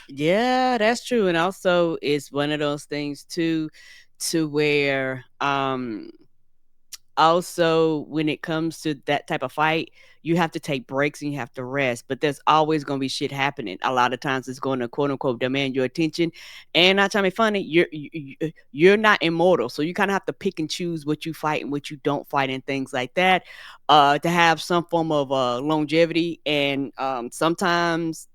Yeah, that's true. And also it's one of those things too, to where also when it comes to that type of fight, you have to take breaks and you have to rest, but there's always going to be shit happening. A lot of times it's going to quote unquote demand your attention. And not trying to be funny, you're not immortal, so you kind of have to pick and choose what you fight and what you don't fight and things like that, to have some form of longevity. And sometimes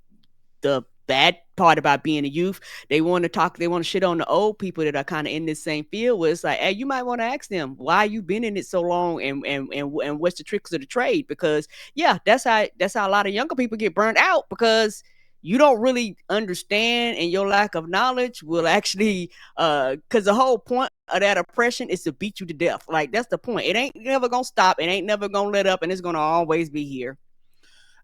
the bad part about being a youth, they want to shit on the old people that are kind of in this same field, where it's like, hey, you might want to ask them why you been in it so long and what's the tricks of the trade. Because yeah, that's how a lot of younger people get burned out, because you don't really understand, and your lack of knowledge will actually because the whole point of that oppression is to beat you to death. Like, that's the point. It ain't never gonna stop, it ain't never gonna let up, and it's gonna always be here.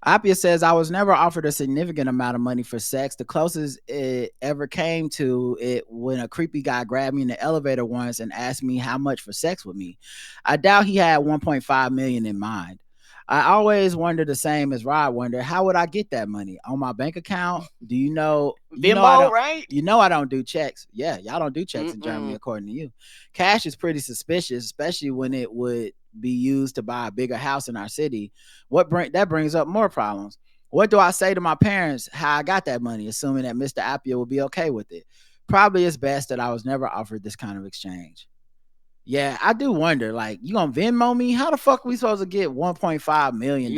Appia says, I was never offered a significant amount of money for sex. The closest it ever came to it when a creepy guy grabbed me in the elevator once and asked me how much for sex with me. I doubt he had 1.5 million in mind. I always wonder the same as Rod wondered, how would I get that money? On my bank account? Do you know? Venmo, right? You know I don't do checks. Yeah, y'all don't do checks in Germany, according to you. Cash is pretty suspicious, especially when it would be used to buy a bigger house in our city. That brings up more problems. What do I say to my parents how I got that money, assuming that Mr. Appia will be okay with it? Probably it's best that I was never offered this kind of exchange. Yeah, I do wonder, like, you gonna Venmo me? How the fuck we supposed to get $1.5 million?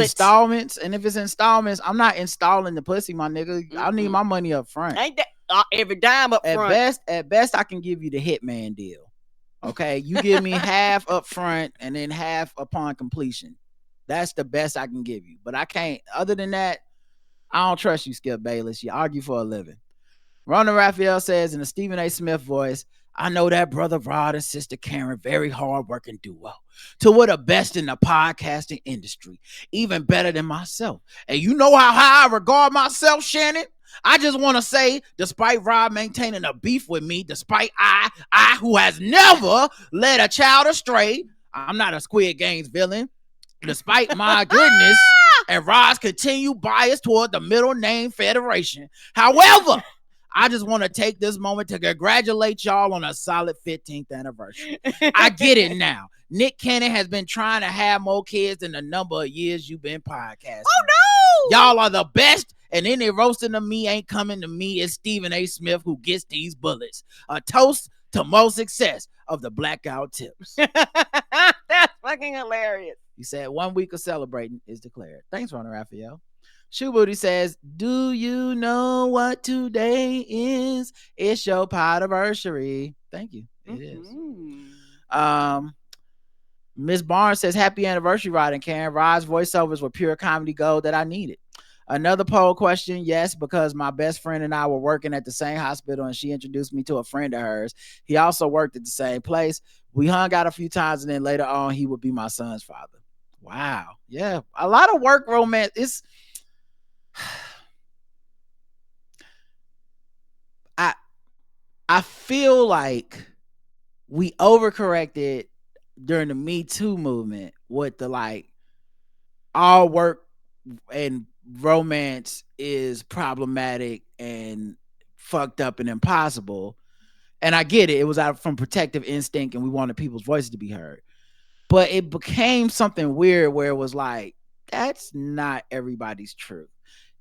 Installments? And if it's installments, I'm not installing the pussy, my nigga. I need my money up front. Ain't that every dime up front? At best, I can give you the hitman deal. Okay, you give me half up front and then half upon completion. That's the best I can give you. But I can't. Other than that, I don't trust you, Skip Bayless. You argue for a living. Ronald Raphael says in a Stephen A. Smith voice, I know that brother Rod and sister Karen, very hard-working duo. Two of the best in the podcasting industry, even better than myself. And you know how high I regard myself, Shannon? I just want to say, despite Rod maintaining a beef with me, despite I who has never led a child astray, I'm not a Squid Games villain, despite my goodness and Rod's continued bias toward the middle name Federation. However, I just want to take this moment to congratulate y'all on a solid 15th anniversary. I get it now. Nick Cannon has been trying to have more kids than the number of years you've been podcasting. Oh, no! Y'all are the best, and any roasting of me ain't coming to me. It's Stephen A. Smith who gets these bullets. A toast to more success of the Blackout Tips. That's fucking hilarious. He said 1 week of celebrating is declared. Thanks, Ronald Raphael. Shoe Booty says, do you know what today is? It's your podiversary. Thank you. It is. Miss Barnes says, happy anniversary, Rod and Karen. Rod's voiceovers were pure comedy gold that I needed. Another poll question, yes, because my best friend and I were working at the same hospital and she introduced me to a friend of hers. He also worked at the same place. We hung out a few times and then later on he would be my son's father. Wow. Yeah. A lot of work romance. I feel like we overcorrected during the Me Too movement with the like all work and romance is problematic and fucked up and impossible. And I get it. It was out from protective instinct and we wanted people's voices to be heard. But it became something weird where it was like, that's not everybody's truth.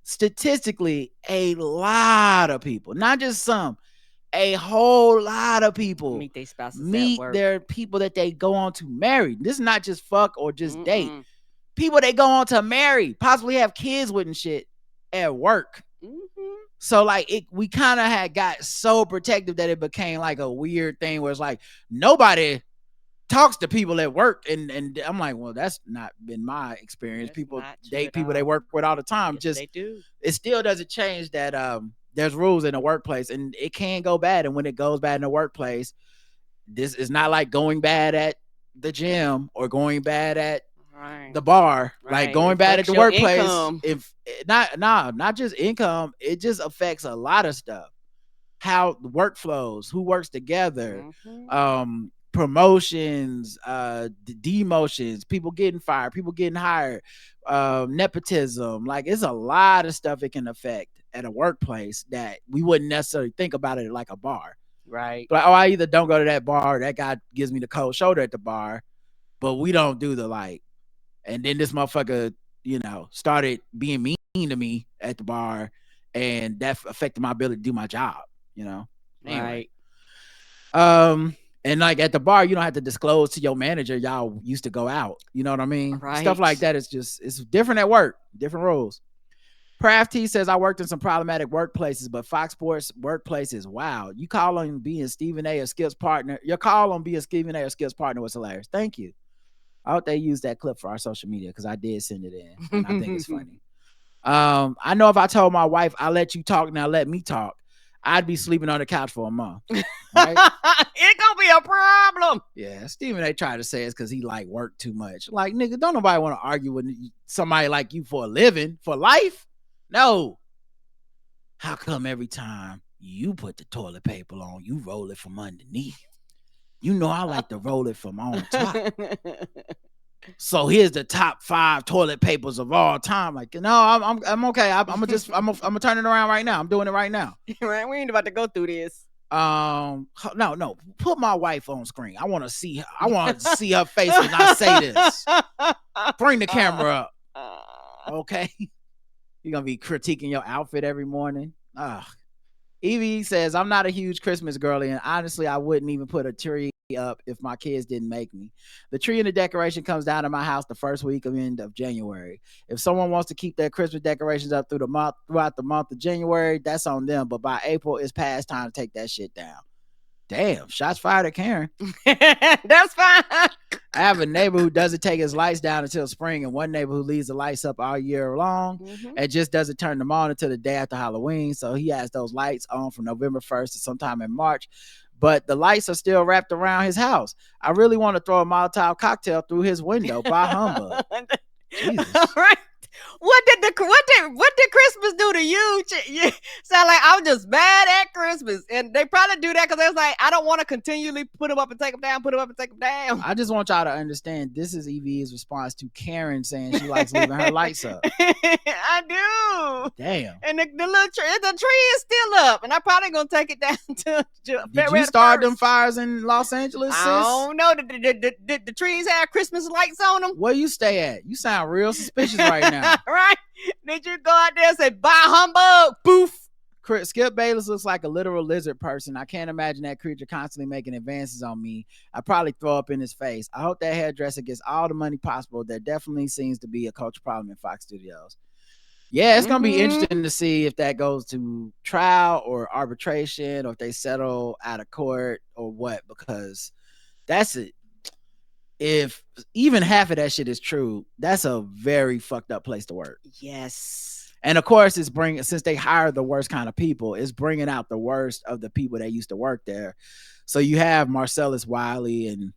Statistically, a lot of people, not just some, a whole lot of people meet their spouses meet at work. their people that they go on to marry. This is not just fuck or just date. People they go on to marry, possibly have kids with and shit at work. So like we kind of had got so protective that it became like a weird thing where it's like nobody talks to people at work, and I'm like, well, that's not been my experience. That's people date people they work with all the time. Yes, just they do. It still doesn't change that there's rules in the workplace and it can go bad. And when it goes bad in the workplace, this is not like going bad at the gym or going bad at the bar. Like going bad at the workplace. Income. If not just income, it just affects a lot of stuff. How the work flows, who works together, promotions, demotions, people getting fired, people getting hired, nepotism. Like it's a lot of stuff it can affect at a workplace that we wouldn't necessarily think about it like a bar. Right. But I either don't go to that bar, that guy gives me the cold shoulder at the bar, but we don't do the like. And then this motherfucker, started being mean to me at the bar, and that affected my ability to do my job, Anyway. Right. And like at the bar, you don't have to disclose to your manager y'all used to go out. You know what I mean? Right. Stuff like that is it's different at work, different rules. Prav T says, I worked in some problematic workplaces, but Fox Sports workplaces, wow. You call on being Stephen A. or Skip's partner. Your call on being Stephen A. or Skip's partner was hilarious. Thank you. I hope they use that clip for our social media because I did send it in. And I think it's funny. I know if I told my wife, I'll let you talk, now let me talk, I'd be sleeping on the couch for a month. Right? It gonna be a problem. Yeah, Stephen A. tried to say it's because he like work too much. Like, nigga, don't nobody want to argue with somebody like you for a living, for life. No. How come every time you put the toilet paper on, you roll it from underneath? You know I like to roll it from on top. So here's the top 5 toilet papers of all time. Like, no, I'm okay. I'm gonna turn it around right now. I'm doing it right now. Right, we ain't about to go through this. No. Put my wife on screen. I want to see her. I want to see her face when I say this. Bring the camera up. Okay. You're gonna be critiquing your outfit every morning. Evie says, I'm not a huge Christmas girly, and honestly, I wouldn't even put a tree up if my kids didn't make me. The tree and the decoration comes down to my house the first week of end of January. If someone wants to keep their Christmas decorations up throughout the month of January, that's on them. But by April, it's past time to take that shit down. Damn, shots fired at Karen. That's fine. I have a neighbor who doesn't take his lights down until spring, and one neighbor who leaves the lights up all year long and just doesn't turn them on until the day after Halloween. So he has those lights on from November 1st to sometime in March, but the lights are still wrapped around his house. I really want to throw a Molotov cocktail through his window by humbug. Jesus. All right. What did Christmas do to you? You sound like I'm just mad at Christmas, and they probably do that because they was like, I don't want to continually put them up and take them down, put them up and take them down. I just want y'all to understand this is EV's response to Karen saying she likes leaving her lights up. I do. Damn. And the tree is still up, and I'm probably gonna take it down to. Did you start them fires in Los Angeles? Sis? I don't know. The trees have Christmas lights on them. Where you stay at? You sound real suspicious right now. Right? Did you go out there and say, bye, humbug? Poof. Skip Bayless looks like a literal lizard person. I can't imagine that creature constantly making advances on me. I'd probably throw up in his face. I hope that hairdresser gets all the money possible. There definitely seems to be a culture problem in Fox Studios. Yeah, it's going to be interesting to see if that goes to trial or arbitration, or if they settle out of court or what, because that's it. If even half of that shit is true, that's a very fucked up place to work. Yes. And of course, since they hired the worst kind of people, it's bringing out the worst of the people that used to work there. So you have Marcellus Wiley and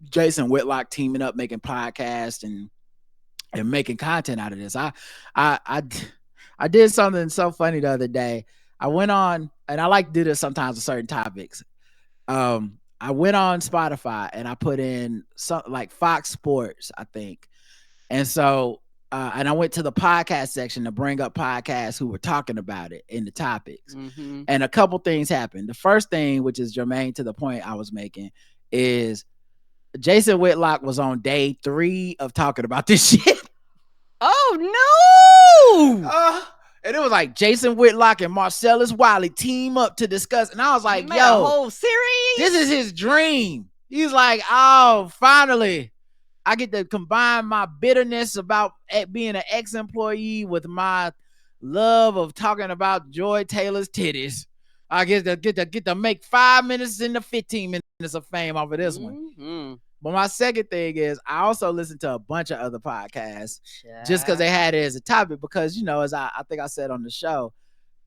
Jason Whitlock teaming up, making podcasts and making content out of this. I did something so funny the other day. I went on, and I like to do this sometimes with certain topics. I went on Spotify and I put in something like Fox Sports, I think. And so, and I went to the podcast section to bring up podcasts who were talking about it in the topics. And a couple things happened. The first thing, which is germane to the point I was making, is Jason Whitlock was on day 3 of talking about this shit. Oh, no. And it was like Jason Whitlock and Marcellus Wiley team up to discuss. And I was like, Man, yo, a whole series? This is his dream. He's like, oh, finally, I get to combine my bitterness about being an ex-employee with my love of talking about Joy Taylor's titties. I get to make 5 minutes into 15 minutes of fame off of this one. But my second thing is I also listen to a bunch of other podcasts just because they had it as a topic, because, you know, as I think I said on the show,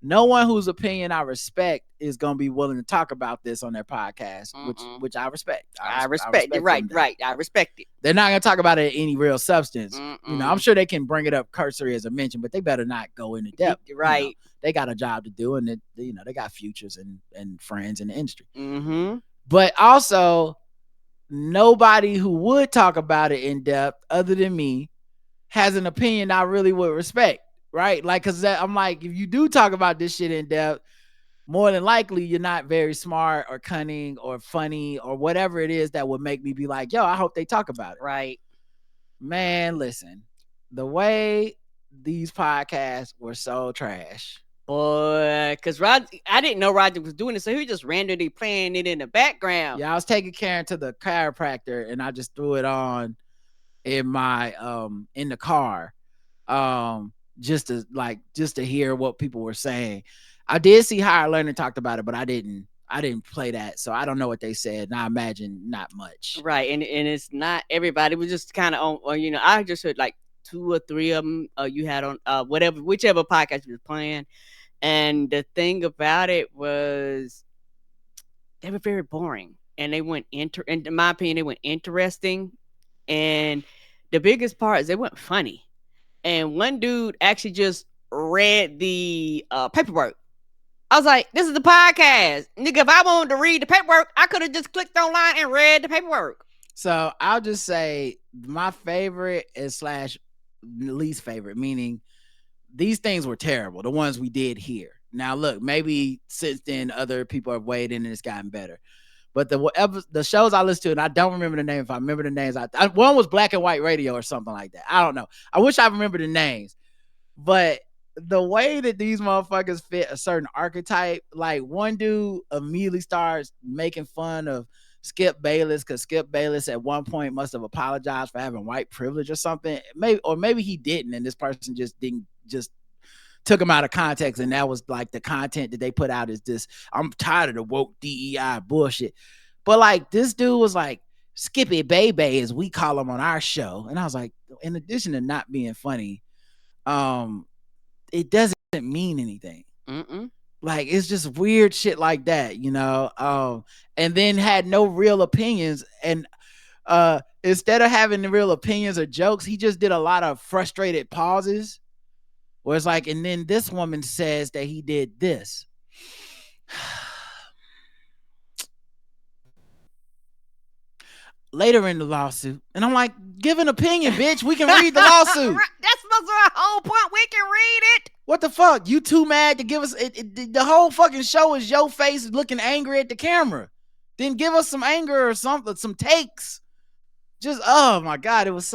no one whose opinion I respect is going to be willing to talk about this on their podcast, which I respect. I respect it. Right. I respect it. They're not going to talk about it in any real substance. You know, I'm sure they can bring it up cursory as a mention, but they better not go into depth. Right. You know, they got a job to do, and they got futures and friends in the industry. But also, nobody who would talk about it in depth other than me has an opinion I really would respect, right? Like, because I'm like, if you do talk about this shit in depth, more than likely you're not very smart or cunning or funny or whatever it is that would make me be like, yo, I hope they talk about it. Right. Man, listen, the way these podcasts were so trash. Boy, because I didn't know Roger was doing it, so he was just randomly playing it in the background. Yeah, I was taking Karen to the chiropractor, and I just threw it on in my in the car, just to hear what people were saying. I did see Higher Learning talked about it, but I didn't play that, so I don't know what they said. And I imagine not much. Right, and it's not everybody. It was just kind of on. You know, I just heard like 2 or 3 of them. You had on whichever podcast you was playing. And the thing about it was they were very boring, and they went in my opinion, they went interesting. And the biggest part is they weren't funny. And one dude actually just read the paperwork. I was like, this is the podcast. Nigga, if I wanted to read the paperwork, I could have just clicked online and read the paperwork. So I'll just say my favorite is slash least favorite, meaning these things were terrible, the ones we did here. Now, look, maybe since then other people have weighed in and it's gotten better. But the shows I listen to, and I don't remember the name. If I remember the names, one was Black and White Radio or something like that. I don't know. I wish I remember the names. But the way that these motherfuckers fit a certain archetype, like one dude immediately starts making fun of Skip Bayless because Skip Bayless at one point must have apologized for having white privilege or something. Maybe he didn't, and this person just took him out of context, and that was like the content that they put out is this, I'm tired of the woke DEI bullshit. But like this dude was like, Skippy Baby, as we call him on our show. And I was like, in addition to not being funny, it doesn't mean anything. Like, it's just weird shit like that, you know? And then had no real opinions. And instead of having the real opinions or jokes, he just did a lot of frustrated pauses. Where it's like, and then this woman says that he did this. Later in the lawsuit. And I'm like, give an opinion, bitch. We can read the lawsuit. That's supposed to be our whole point. We can read it. What the fuck? You too mad to give us the whole fucking show is your face looking angry at the camera. Then give us some anger or something, some takes. Just, oh my God, it's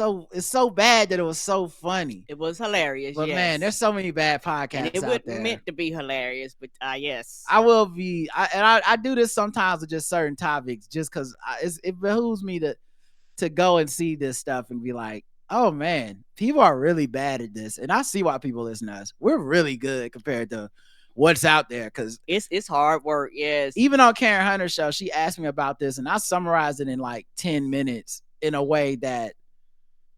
so bad that it was so funny. It was hilarious. But yes. Man, there's so many bad podcasts and it out there. wasn't meant to be hilarious, but yes. I will be, I do this sometimes with just certain topics, just because it behooves me to go and see this stuff and be like, oh man, people are really bad at this. And I see why people listen to us. We're really good compared to what's out there, because it's hard work. Yes. Even on Karen Hunter's show, she asked me about this and I summarized it in like 10 minutes in a way that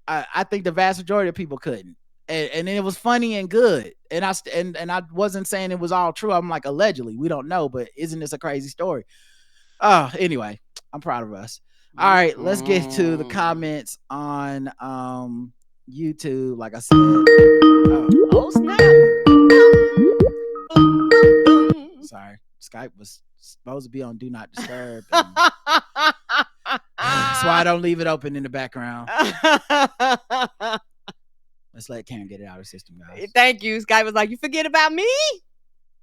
I think the vast majority of people couldn't. And it was funny and good. And I wasn't saying it was all true. I'm like, allegedly, we don't know, but isn't this a crazy story? Anyway, I'm proud of us. All right, let's get to the comments on YouTube. Like I said, oh snap! Sorry, Skype was supposed to be on Do Not Disturb. That's why I don't leave it open in the background. Let's let Karen get it out of her system, guys. Thank you. Skype was like, you forget about me?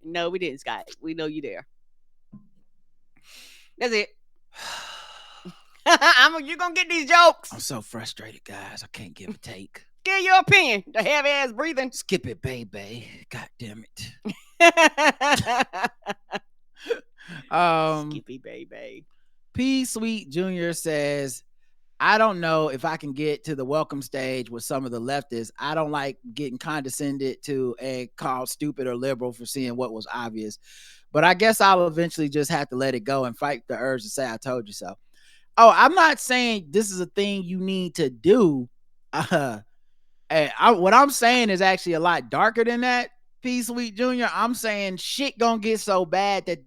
No, we didn't, Skype. We know you there. That's it. You're going to get these jokes. I'm so frustrated, guys. I can't give a take. Give your opinion. The heavy ass breathing. Skip it, baby. God damn it. Skippy, baby. P. Sweet Jr. says, I don't know if I can get to the welcome stage with some of the leftists. I don't like getting condescended to and called stupid or liberal for seeing what was obvious. But I guess I'll eventually just have to let it go and fight the urge to say I told you so. Oh, I'm not saying this is a thing you need to do. What I'm saying is actually a lot darker than that, P. Sweet Jr. I'm saying shit gonna get so bad that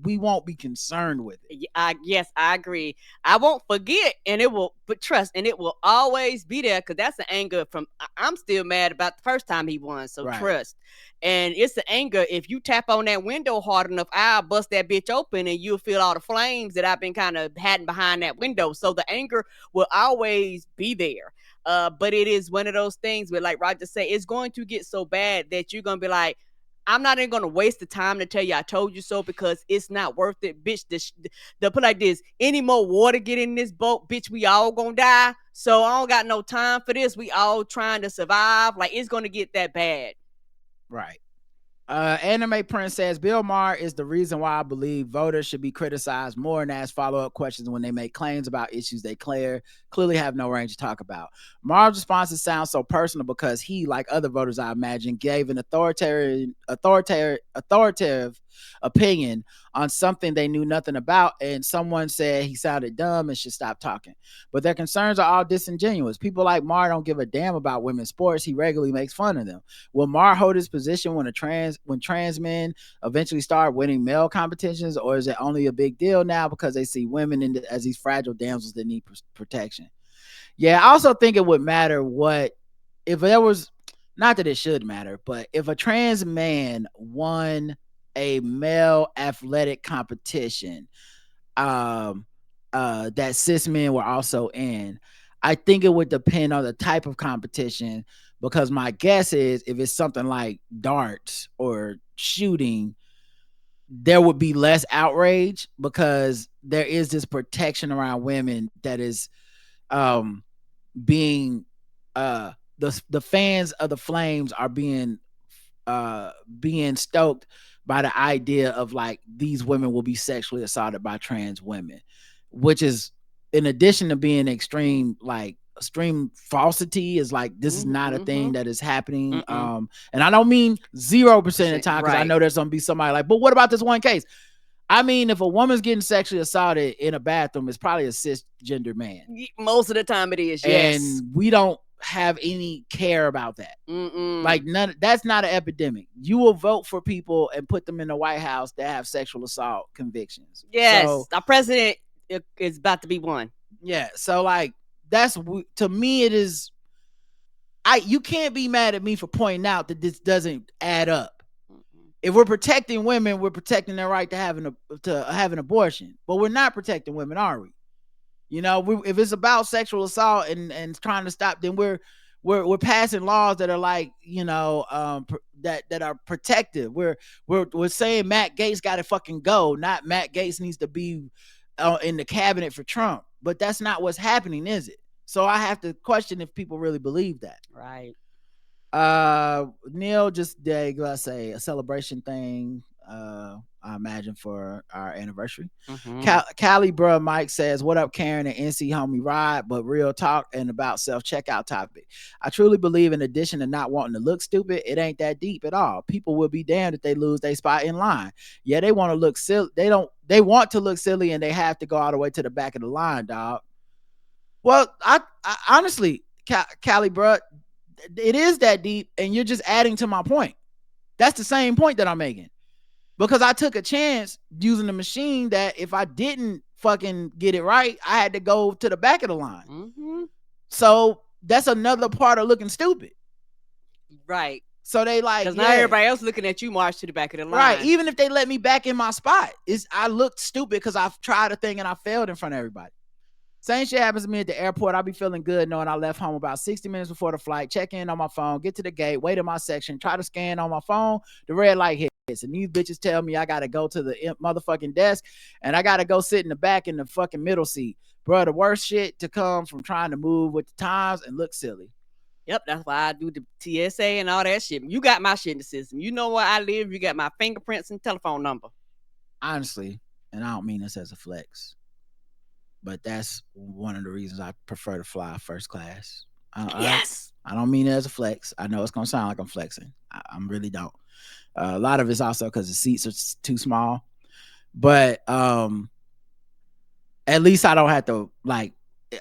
we won't be concerned with it. Yes, I agree. I won't forget, and it will, but trust, and it will always be there, because that's the anger from, I'm still mad about the first time he won, so right. Trust. And it's the anger, if you tap on that window hard enough, I'll bust that bitch open, and you'll feel all the flames that I've been kind of hiding behind that window. So the anger will always be there. But it is one of those things where, like Roger said, it's going to get so bad that you're going to be like, I'm not even going to waste the time to tell you I told you so, because it's not worth it, bitch. They'll put like this, any more water get in this boat, bitch, we all going to die. So I don't got no time for this. We all trying to survive. Like, it's going to get that bad. Right. Anime Prince says, Bill Maher is the reason why I believe voters should be criticized more and ask follow-up questions when they make claims about issues they clearly have no range to talk about. Maher's responses sound so personal because he, like other voters I imagine, gave an authoritative opinion on something they knew nothing about, and someone said he sounded dumb and should stop talking. But their concerns are all disingenuous. People like Mar don't give a damn about women's sports. He regularly makes fun of them. Will Mar hold his position when trans men eventually start winning male competitions, or is it only a big deal now because they see women as these fragile damsels that need protection? Yeah, I also think it would matter if there was, not that it should matter, but if a trans man won a male athletic competition that cis men were also in, I think it would depend on the type of competition, because my guess is if it's something like darts or shooting, there would be less outrage because there is this protection around women that is being the fans of the Flames are being stoked by the idea of like these women will be sexually assaulted by trans women, which is, in addition to being extreme falsity, is like this is not a thing that is happening. And I don't mean 0% of the time, because I know there's gonna be somebody like, but what about this one case? I mean, if a woman's getting sexually assaulted in a bathroom, it's probably a cisgender man. Most of the time it is, yes. And we don't have any care about that. Like, that's not an epidemic. You will vote for people and put them in the White House that have sexual assault convictions. Yes, so, our president is about to be one. Yeah, so like, that's, to me, it is, you can't be mad at me for pointing out that this doesn't add up. If we're protecting women, we're protecting their right to have an abortion. But we're not protecting women, are we? You know, if it's about sexual assault and trying to stop, then we're passing laws that are like, you know, that are protective. We're saying Matt Gaetz got to fucking go, not Matt Gaetz needs to be in the cabinet for Trump. But that's not what's happening, is it? So I have to question if people really believe that. Right. Neil just did, let's say, a celebration thing, I imagine, for our anniversary. Cali bruh Mike says, what up, Karen and NC homie Rod, but real talk and about self-checkout topic. I truly believe, in addition to not wanting to look stupid, it ain't that deep at all. People will be damned if they lose their spot in line. Yeah, they want to look silly. They want to look silly, and they have to go all the way to the back of the line, dog. Well, I honestly, Cali bruh, it is that deep, and you're just adding to my point. That's the same point that I'm making, because I took a chance using the machine that if I didn't fucking get it right, I had to go to the back of the line. So that's another part of looking stupid, right? So they like, because now everybody else looking at you march to the back of the line, right? Even if they let me back in my spot, I looked stupid because I've tried a thing and I failed in front of everybody. Same shit happens to me at the airport. I'll be feeling good knowing I left home about 60 minutes before the flight, check in on my phone, get to the gate, wait in my section, try to scan on my phone, the red light hits, and these bitches tell me I gotta go to the motherfucking desk, and I gotta go sit in the back in the fucking middle seat. Bro, the worst shit to come from trying to move with the times and look silly. Yep, that's why I do the TSA and all that shit. You got my shit in the system. You know where I live. You got my fingerprints and telephone number. Honestly, and I don't mean this as a flex, but that's one of the reasons I prefer to fly first class. Yes. I don't mean it as a flex. I know it's going to sound like I'm flexing. I really don't. A lot of it's also because the seats are too small. But at least I don't have to, like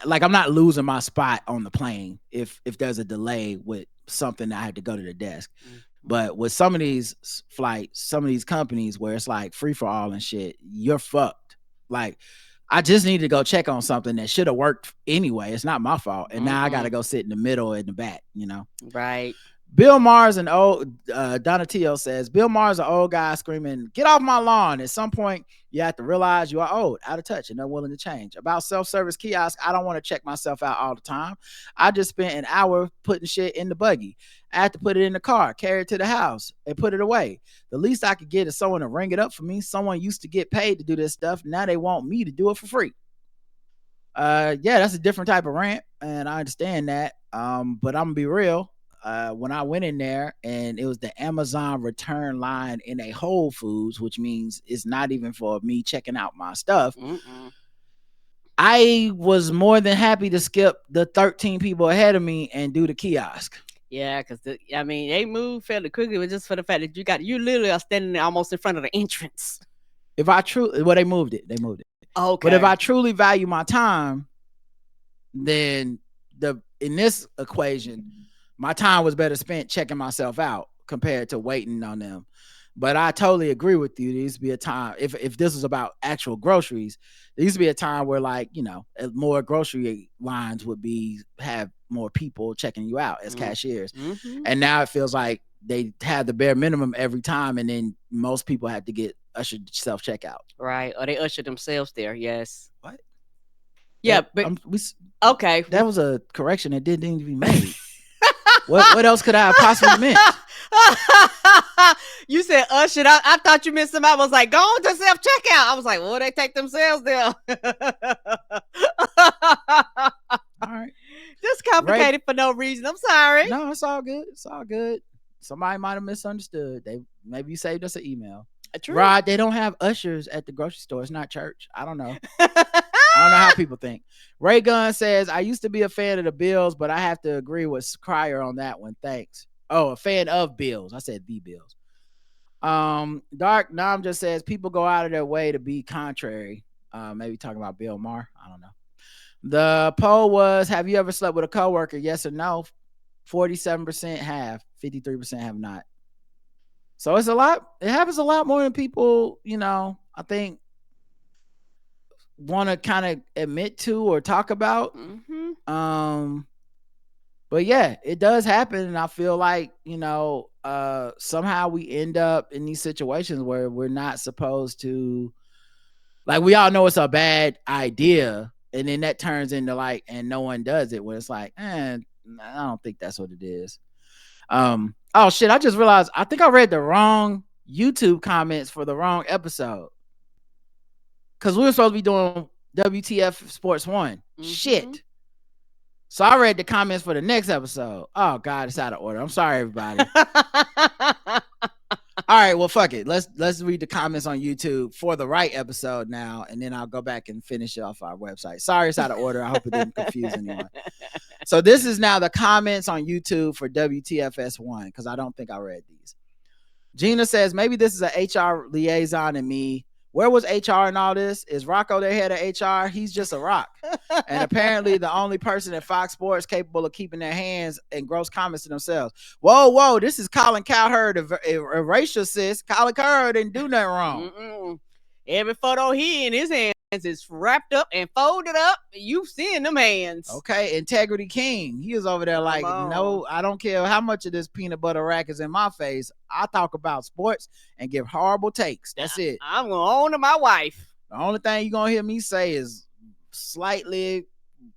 I'm not losing my spot on the plane if there's a delay with something that I had to go to the desk. But with some of these flights, some of these companies where it's like free for all and shit, you're fucked. Like, I just need to go check on something that should have worked anyway. It's not my fault. And now I got to go sit in the middle and the back, you know? Right. Bill Maher's an old, Donatello says, Bill Maher's an old guy screaming, get off my lawn. At some point, you have to realize you are old, out of touch, and unwilling to change. About self-service kiosks, I don't want to check myself out all the time. I just spent an hour putting shit in the buggy. I had to put it in the car, carry it to the house, and put it away. The least I could get is someone to ring it up for me. Someone used to get paid to do this stuff. Now they want me to do it for free. Yeah, that's a different type of rant, and I understand that. But I'm gonna be real. When I went in there and it was the Amazon return line in a Whole Foods, which means it's not even for me checking out my stuff. I was more than happy to skip the 13 people ahead of me and do the kiosk. Yeah, because they move fairly quickly, but just for the fact that you literally are standing almost in front of the entrance. If I they moved it. Okay. But if I truly value my time, then in this equation, my time was better spent checking myself out compared to waiting on them. But I totally agree with you. There used to be a time, if this was about actual groceries, there used to be a time where, like, more grocery lines would have more people checking you out as cashiers. Mm-hmm. And now it feels like they have the bare minimum every time, and then most people have to get ushered self-checkout. Right, or they usher themselves there, yes. What? Yeah, okay. That was a correction that didn't need to be made. What else could I have possibly meant? You said ushered. I thought you meant somebody was like, go on to self checkout. I was like, well, they take themselves there. All right. Just complicated for no reason. I'm sorry. No, it's all good. It's all good. Somebody might have misunderstood. Maybe you saved us an email. True. Rod, they don't have ushers at the grocery store. It's not church. I don't know. I don't know how people think. Ray Gunn says, I used to be a fan of the Bills, but I have to agree with Cryer on that one. Thanks. Oh, a fan of Bills. I said the Bills. Dark Nam just says people go out of their way to be contrary. Maybe talking about Bill Maher. I don't know. The poll was, have you ever slept with a coworker? Yes or no? 47% have. 53% have not. So it's a lot. It happens a lot more than people, I think, want to kind of admit to or talk about. Mm-hmm. But yeah, it does happen, and I feel like somehow we end up in these situations where we're not supposed to. Like, we all know it's a bad idea, and then that turns into like, and no one does it. When it's like, I don't think that's what it is. Oh shit! I just realized I think I read the wrong YouTube comments for the wrong episode. Because we were supposed to be doing WTF Sports 1. Mm-hmm. Shit. So I read the comments for the next episode. Oh God, it's out of order. I'm sorry, everybody. All right, well, fuck it. Let's read the comments on YouTube for the right episode now, and then I'll go back and finish it off our website. Sorry, it's out of order. I hope it didn't confuse anyone. So this is now the comments on YouTube for WTFS1, because I don't think I read these. Gina says, maybe this is an HR liaison in me. Where was HR in all this? Is Rocco their head of HR? He's just a rock. And apparently the only person at Fox Sports capable of keeping their hands and gross comments to themselves. Whoa, this is Colin Cowherd, a racial cis. Colin Cowherd didn't do nothing wrong. Mm-mm. Every photo he in his hands is wrapped up and folded up. You've seen them hands. Okay, Integrity King. He was over there like, no, I don't care how much of this peanut butter rack is in my face. I talk about sports and give horrible takes. That's it. I'm going to own to my wife. The only thing you're going to hear me say is slightly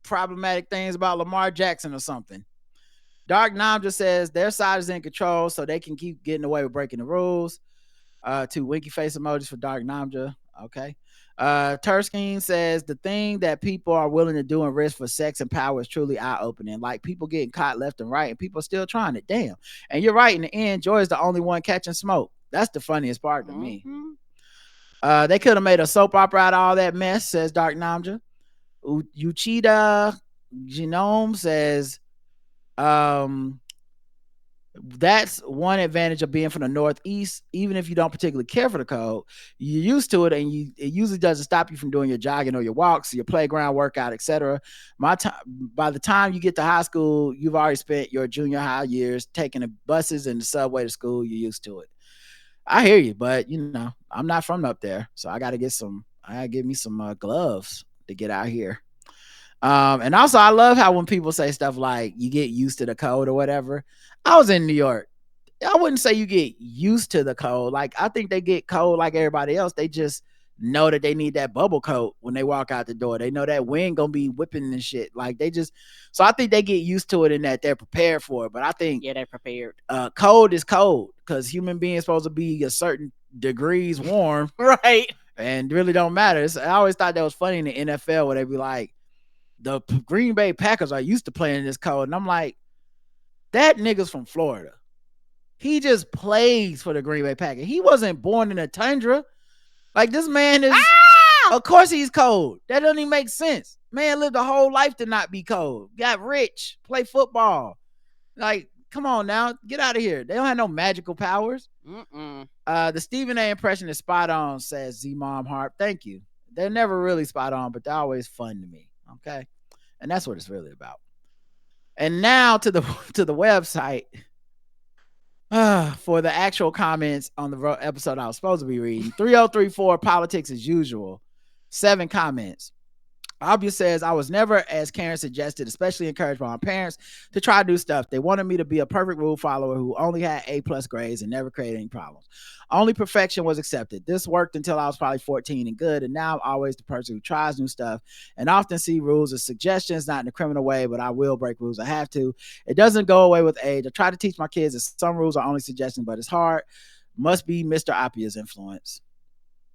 problematic things about Lamar Jackson or something. Dark Nam just says their side is in control, so they can keep getting away with breaking the rules. 2 winky face emojis for Dark Namja. Okay. Turskin says the thing that people are willing to do and risk for sex and power is truly eye-opening. Like, people getting caught left and right, and people still trying it. Damn. And you're right. In the end, Joy is the only one catching smoke. That's the funniest part to me. They could have made a soap opera out of all that mess, says Dark Namja. Uchida Genome says, that's one advantage of being from the Northeast. Even if you don't particularly care for the cold, you're used to it, and it usually doesn't stop you from doing your jogging or your walks, your playground workout, etc. By the time you get to high school, you've already spent your junior high years taking the buses and the subway to school. You're used to it. I hear you, but I'm not from up there, so I gotta give me some gloves to get out here. And also, I love how when people say stuff like you get used to the cold or whatever. I was in New York. I wouldn't say you get used to the cold. Like, I think they get cold like everybody else. They just know that they need that bubble coat when they walk out the door. They know that wind gonna be whipping and shit. Like, so I think they get used to it in that they're prepared for it. But I think they're prepared. Cold is cold because human beings supposed to be a certain degrees warm, right? And really don't matter. I always thought that was funny in the NFL where they be like, the Green Bay Packers are used to playing in this cold. And I'm like, that nigga's from Florida. He just plays for the Green Bay Packers. He wasn't born in a tundra. Like, this man is, of course he's cold. That doesn't even make sense. Man lived a whole life to not be cold. Got rich, play football. Like, come on now, get out of here. They don't have no magical powers. The Stephen A impression is spot on, says Z Mom Harp. Thank you. They're never really spot on, but they're always fun to me. Okay, and that's what it's really about. And now to the website for the actual comments on the episode I was supposed to be reading. 3034 politics as usual. 7 comments. Obvious says, I was never, as Karen suggested, especially encouraged by my parents to try new stuff. They wanted me to be a perfect rule follower who only had A+ grades and never created any problems. Only perfection was accepted. This worked until I was probably 14 and good, and now I'm always the person who tries new stuff and often see rules as suggestions, not in a criminal way, but I will break rules. I have to. It doesn't go away with age. I try to teach my kids that some rules are only suggestions, but it's hard. Must be Mr. Appia's influence.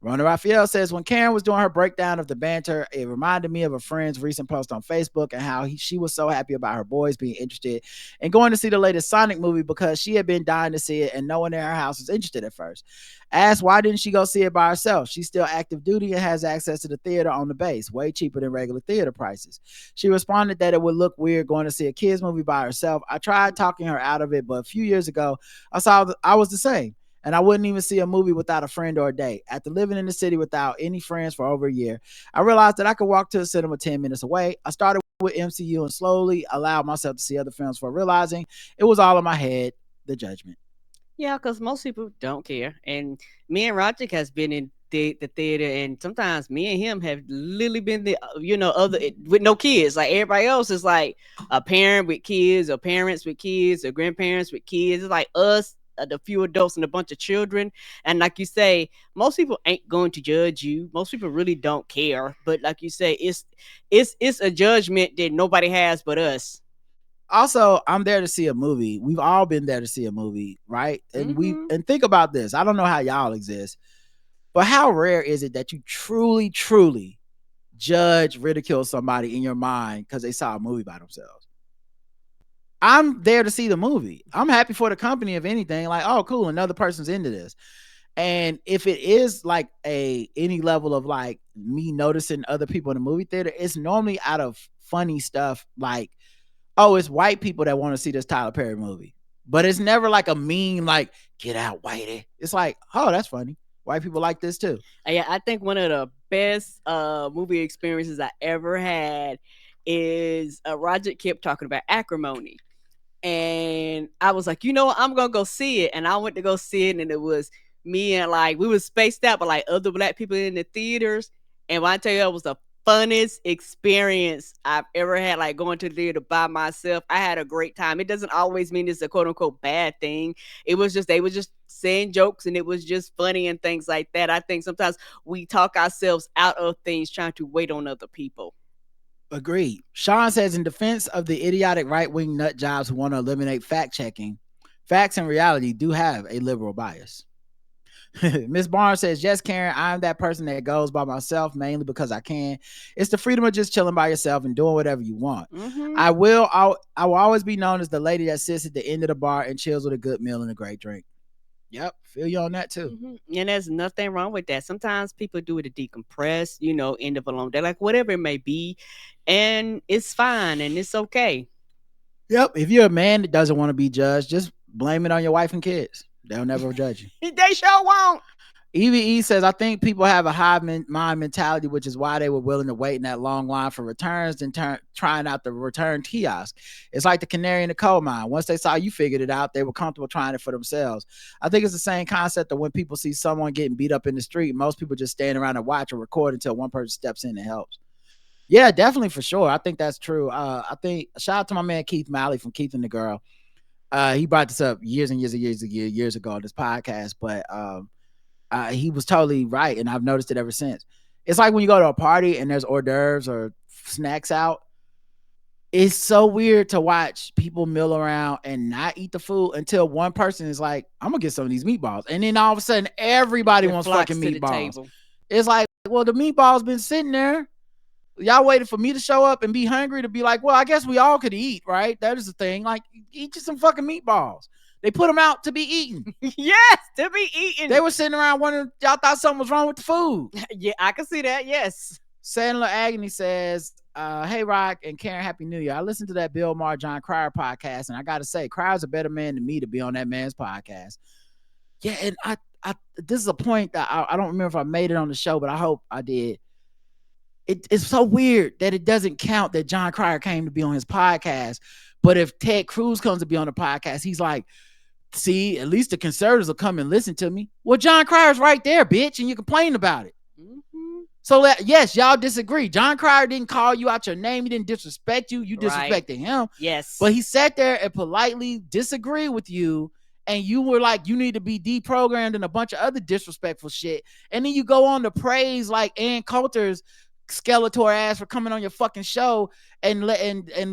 Rona Raphael says, when Karen was doing her breakdown of the banter, it reminded me of a friend's recent post on Facebook and how she was so happy about her boys being interested in going to see the latest Sonic movie because she had been dying to see it and no one in her house was interested at first. Asked why didn't she go see it by herself? She's still active duty and has access to the theater on the base, way cheaper than regular theater prices. She responded that it would look weird going to see a kids movie by herself. I tried talking her out of it, but a few years ago, I was the same. And I wouldn't even see a movie without a friend or a date. After living in the city without any friends for over a year, I realized that I could walk to the cinema 10 minutes away. I started with MCU and slowly allowed myself to see other films for realizing it was all in my head, the judgment. Yeah, because most people don't care. And me and Roger has been in the theater, and sometimes me and him have literally been the, other with no kids. Like everybody else is like a parent with kids or parents with kids or grandparents with kids. It's like us, the few adults and a bunch of children. And like you say, most people ain't going to judge you. Most people really don't care. But like you say, it's a judgment that nobody has but us. Also, I'm there to see a movie. We've all been there to see a movie, right? And and think about this. I don't know how y'all exist, but how rare is it that you truly, truly judge, ridicule somebody in your mind because they saw a movie by themselves? I'm there to see the movie. I'm happy for the company, if anything. Like, oh, cool, another person's into this. And if it is like any level of like me noticing other people in the movie theater, it's normally out of funny stuff. Like, oh, it's white people that want to see this Tyler Perry movie. But it's never like a mean, like, get out, whitey. It's like, oh, that's funny. White people like this too. Yeah, I think one of the best movie experiences I ever had is Roger kept talking about Acrimony. And I was like, I'm going to go see it. And I went to go see it. And it was me and like, we were spaced out, but like other black people in the theaters. And when I tell you, it was the funnest experience I've ever had, like going to the theater by myself. I had a great time. It doesn't always mean it's a quote unquote bad thing. It was just, they were just saying jokes and it was just funny and things like that. I think sometimes we talk ourselves out of things trying to wait on other people. Agreed. Sean says, in defense of the idiotic right-wing nut jobs who want to eliminate fact-checking, facts and reality do have a liberal bias. Miss Barnes says, yes, Karen, I'm that person that goes by myself mainly because I can. It's the freedom of just chilling by yourself and doing whatever you want. I will always be known as the lady that sits at the end of the bar and chills with a good meal and a great drink. Yep, feel you on that too. And there's nothing wrong with that. Sometimes people do it to decompress, end of a long day, like whatever it may be, and it's fine and it's okay. Yep, if you're a man that doesn't want to be judged, just blame it on your wife and kids. They'll never judge you. They sure won't. EVE says, I think people have a hive mind mentality, which is why they were willing to wait in that long line for returns and trying out the return kiosk. It's like the canary in the coal mine. Once they saw you figured it out, they were comfortable trying it for themselves. I think it's the same concept that when people see someone getting beat up in the street, most people just stand around and watch or record until one person steps in and helps. Yeah, definitely, for sure. I think that's true. I think, shout out to my man Keith Malley from Keith and the Girl. He brought this up years ago on this podcast, but he was totally right, and I've noticed it ever since. It's like when you go to a party and there's hors d'oeuvres or snacks out. It's so weird to watch people mill around and not eat the food until one person is like, I'm gonna get some of these meatballs, and then all of a sudden everybody wants fucking meatballs. It's like, well, the meatballs been sitting there. Y'all waited for me to show up and be hungry to be like, well, I guess we all could eat, right? That is the thing. Like, eat you some fucking meatballs. They put them out to be eaten. Yes, to be eaten. They were sitting around wondering, y'all thought something was wrong with the food. Yeah, I can see that, yes. Sandler Agony says, Hey Rock and Karen, Happy New Year. I listened to that Bill Maher, John Cryer podcast, and I gotta say, Cryer's a better man than me to be on that man's podcast. Yeah, and I this is a point that I don't remember if I made it on the show, but I hope I did. It's so weird that it doesn't count that John Cryer came to be on his podcast, but if Ted Cruz comes to be on the podcast, he's like, see, at least the conservatives will come and listen to me. Well, John Cryer's right there, bitch, and you complain about it. So yes, y'all disagree. John Cryer didn't call you out your name. He didn't disrespect you. You disrespected him. Yes. But he sat there and politely disagreed with you. And you were like, you need to be deprogrammed and a bunch of other disrespectful shit. And then you go on to praise like Ann Coulter's Skeletor ass for coming on your fucking show and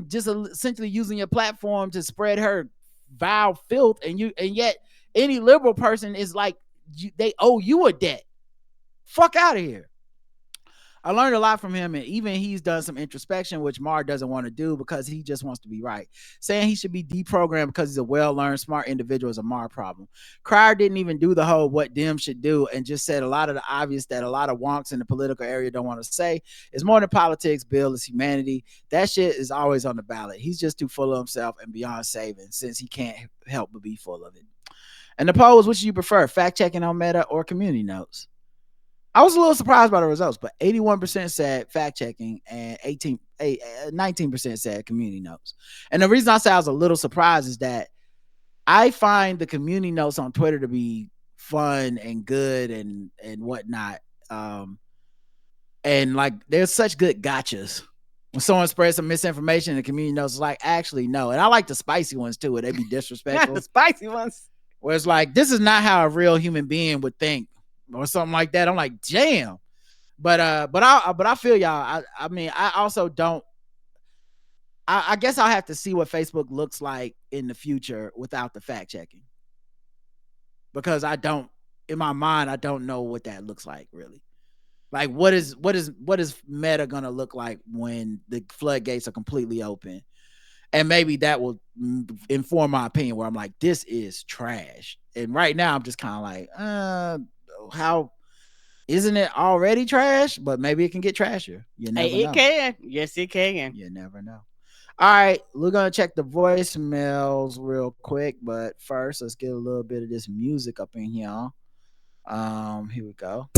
just essentially using your platform to spread her vile filth. And yet any liberal person is like, they owe you a debt. Fuck out of here. I learned a lot from him, and even he's done some introspection, which Maher doesn't want to do because he just wants to be right. Saying he should be deprogrammed because he's a well-learned, smart individual is a Maher problem. Cryer didn't even do the whole what Dems should do and just said a lot of the obvious that a lot of wonks in the political area don't want to say. It's more than politics, Bill. It's humanity. That shit is always on the ballot. He's just too full of himself and beyond saving since he can't help but be full of it. And the poll was, which do you prefer, fact-checking on Meta or community notes? I was a little surprised by the results, but 81% said fact-checking and 19% said community notes. And the reason I say I was a little surprised is that I find the community notes on Twitter to be fun and good and whatnot. And like, there's such good gotchas. When someone spreads some misinformation in the community notes, it's like, actually, no. And I like the spicy ones too, where they be disrespectful. The spicy ones. Where it's like, this is not how a real human being would think. Or something like that. I'm like, damn. But I feel y'all. I mean, I also don't. I guess I'll have to see what Facebook looks like in the future without the fact checking, because I don't, in my mind, I don't know what that looks like really. Like, what is Meta gonna look like when the floodgates are completely open? And maybe that will inform my opinion. Where I'm like, this is trash. And right now, I'm just kind of like, how isn't it already trash? But maybe it can get trashier. You never know. It can. Yes, it can. You never know. All right, we're gonna check the voicemails real quick, but first let's get a little bit of this music up in here. Here we go.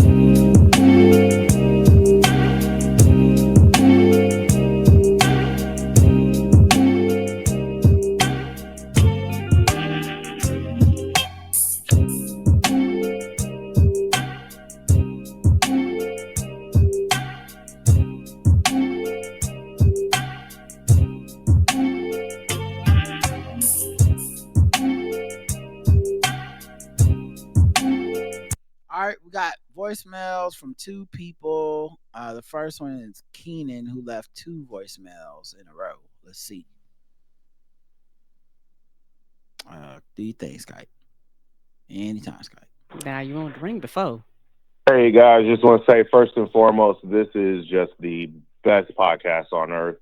All right, we got voicemails from two people. The first one is Keenan, who left 2 voicemails in a row. Let's see. Do you think Skype? Anytime Skype. Now you want to ring before. Hey guys, just want to say first and foremost, this is just the best podcast on earth.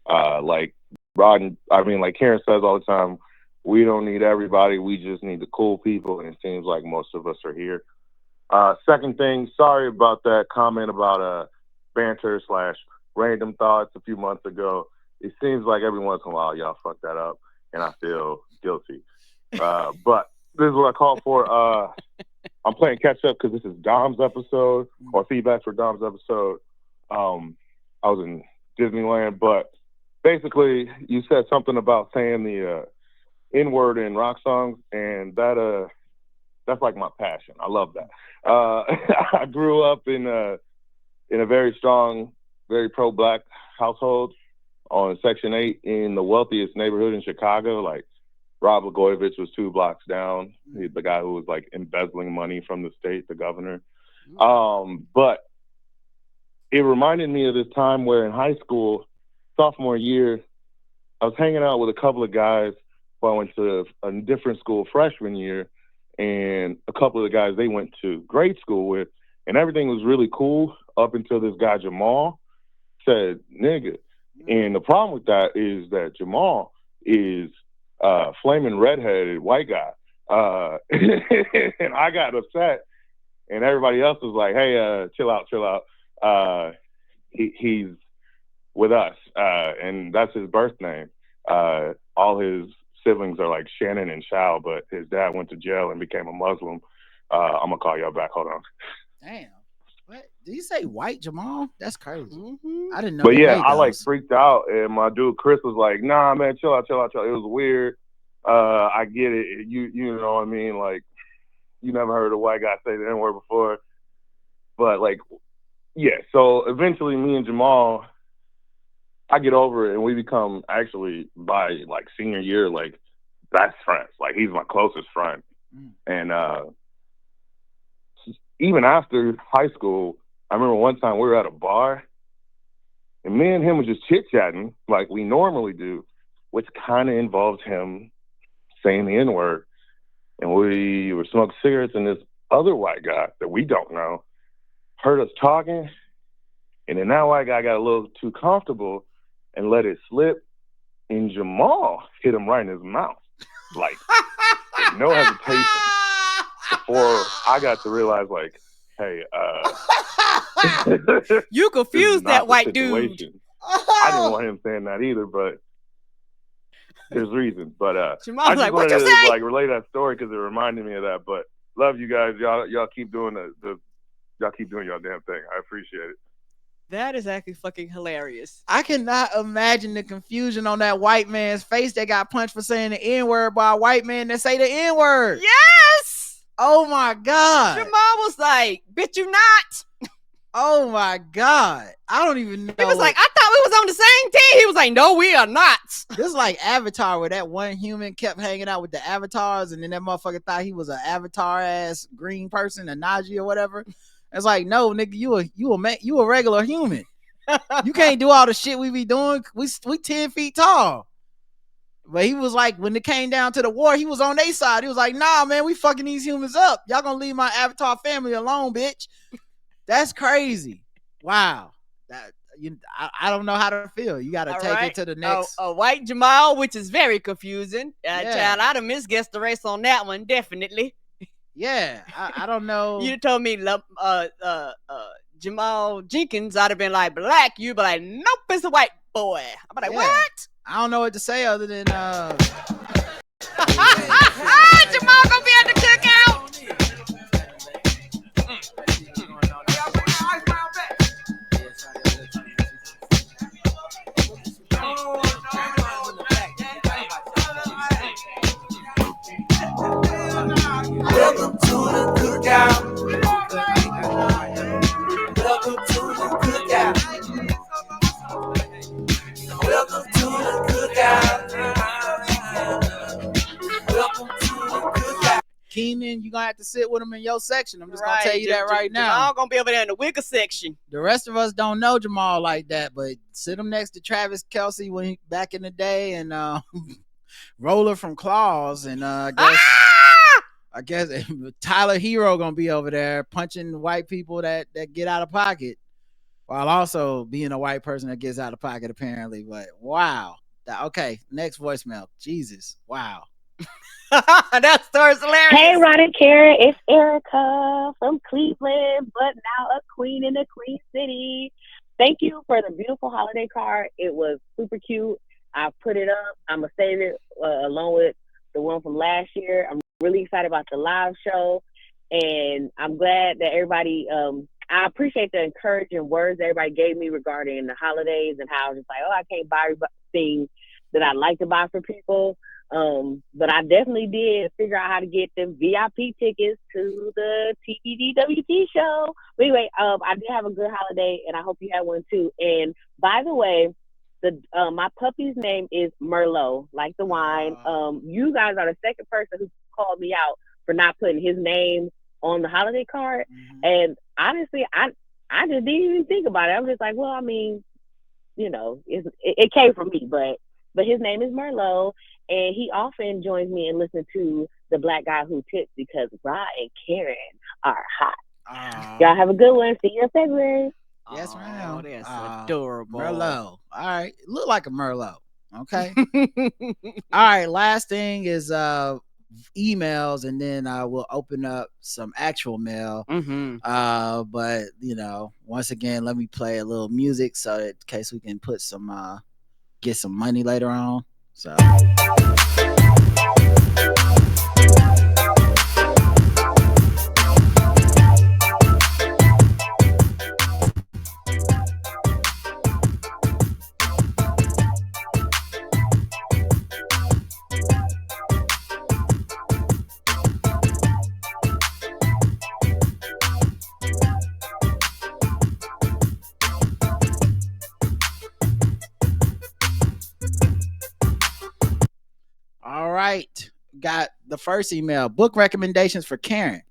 Like Rod, like Karen says all the time, we don't need everybody. We just need the cool people, and it seems like most of us are here. Second thing, sorry about that comment about banter / random thoughts a few months ago. It seems like every once in a while y'all fuck that up, and I feel guilty. But this is what I call for. I'm playing catch up because this is Dom's episode, or feedback for Dom's episode. I was in Disneyland, but basically you said something about saying the N-word in rock songs, and that's like my passion. I love that. I grew up in a very strong, very pro-black household on Section 8 in the wealthiest neighborhood in Chicago. Like, Rod Blagojevich was 2 blocks down. He's the guy who was like embezzling money from the state, the governor. But it reminded me of this time where in high school, sophomore year, I was hanging out with a couple of guys who I went to a different school freshman year, and a couple of the guys they went to grade school with, and everything was really cool up until this guy Jamal said nigga. And the problem with that is that Jamal is flaming redheaded white guy. And I got upset, and everybody else was like, hey, chill out. He's with us, and that's his birth name. All his siblings are like Shannon and Shao, but his dad went to jail and became a Muslim. I'm gonna call y'all back. Hold on. Damn. What? Did you say white Jamal? That's crazy. Mm-hmm. I didn't know. But yeah, I those. like freaked out, and my dude Chris was like, "Nah, man, chill out, chill out, chill out." It was weird. I get it. You know what I mean? Like, you never heard a white guy say the N-word before, but like, yeah. So eventually, me and Jamal, I get over it, and we become actually by like senior year, like best friends. Like he's my closest friend, and even after high school, I remember one time we were at a bar, and me and him were just chit-chatting like we normally do, which kind of involved him saying the N-word. And we were smoking cigarettes, and this other white guy that we don't know heard us talking, and then that white guy got a little too comfortable and let it slip, and Jamal hit him right in his mouth, like, with no hesitation. Before I got to realize, like, hey, you confused that white dude. I didn't want him saying that either, but there's reasons. But Jamal's I just like, what wanted you to say? like relay that story because it reminded me of that. But love you guys. Y'all keep doing y'all keep doing your damn thing. I appreciate it. That is actually fucking hilarious. I cannot imagine the confusion on that white man's face that got punched for saying the N-word by a white man that say the N-word. Yes. Oh my God. Jamal was like, bitch, you not. Oh my God. I don't even know. He was like, I thought we was on the same team. He was like, no, we are not. This is like Avatar, where that one human kept hanging out with the avatars, and then that motherfucker thought he was an avatar ass green person, a Najee or whatever. It's like, no, nigga, you a regular human. You can't do all the shit we be doing. We 10 feet tall. But he was like, when it came down to the war, he was on their side. He was like, nah, man, we fucking these humans up. Y'all gonna leave my avatar family alone, bitch. That's crazy. Wow. I don't know how to feel. You got to take it to the next. A white Jamal, which is very confusing. Child, I'd have misguessed the race on that one, definitely. Yeah, I don't know. You told me Jamal Jenkins, I'd have been like, black. You'd be like, nope, it's a white boy. I'm like, what? I don't know what to say other than Jamal gonna be at the cookout. Welcome to the cookout. Welcome to the cookout. Welcome to the cookout. Welcome to the cookout. Keenan, you're gonna have to sit with him in your section. I'm just gonna tell you that right now. Jamal gonna be over there in the wicker section. The rest of us don't know Jamal like that, but sit him next to Travis Kelce when he back in the day, and Roller from Claws, and I guess Tyler Hero gonna be over there punching white people that get out of pocket, while also being a white person that gets out of pocket apparently. But wow, okay, next voicemail. Jesus, wow. That story's hilarious. Hey, Rod and Karen, it's Erica from Cleveland, but now a queen in the Queen City. Thank you for the beautiful holiday card. It was super cute. I put it up. I'm going to save it along with the one from last year. I'm really excited about the live show, and I'm glad that everybody, I appreciate the encouraging words everybody gave me regarding the holidays and how I was just like, I can't buy things that I like to buy for people. But I definitely did figure out how to get them VIP tickets to the TBDWT show. But anyway, I did have a good holiday, and I hope you had one too. And by the way, my puppy's name is Merlot, like the wine. You guys are the second person who called me out for not putting his name on the holiday card. Mm-hmm. And honestly, I just didn't even think about it. I'm just like, well, I mean, you know, it came from me, but his name is Merlot, and he often joins me and listens to the Black Guy Who Tips because Rod and Karen are hot. Y'all have a good one. See you in February. Yes, ma'am. That's adorable. Merlot. All right. Look like a Merlot. Okay. All right. Last thing is emails, and then we'll open up some actual mail. But once again, let me play a little music so that in case we can put some get some money later on. So all right, got the first email. Book recommendations for Karen.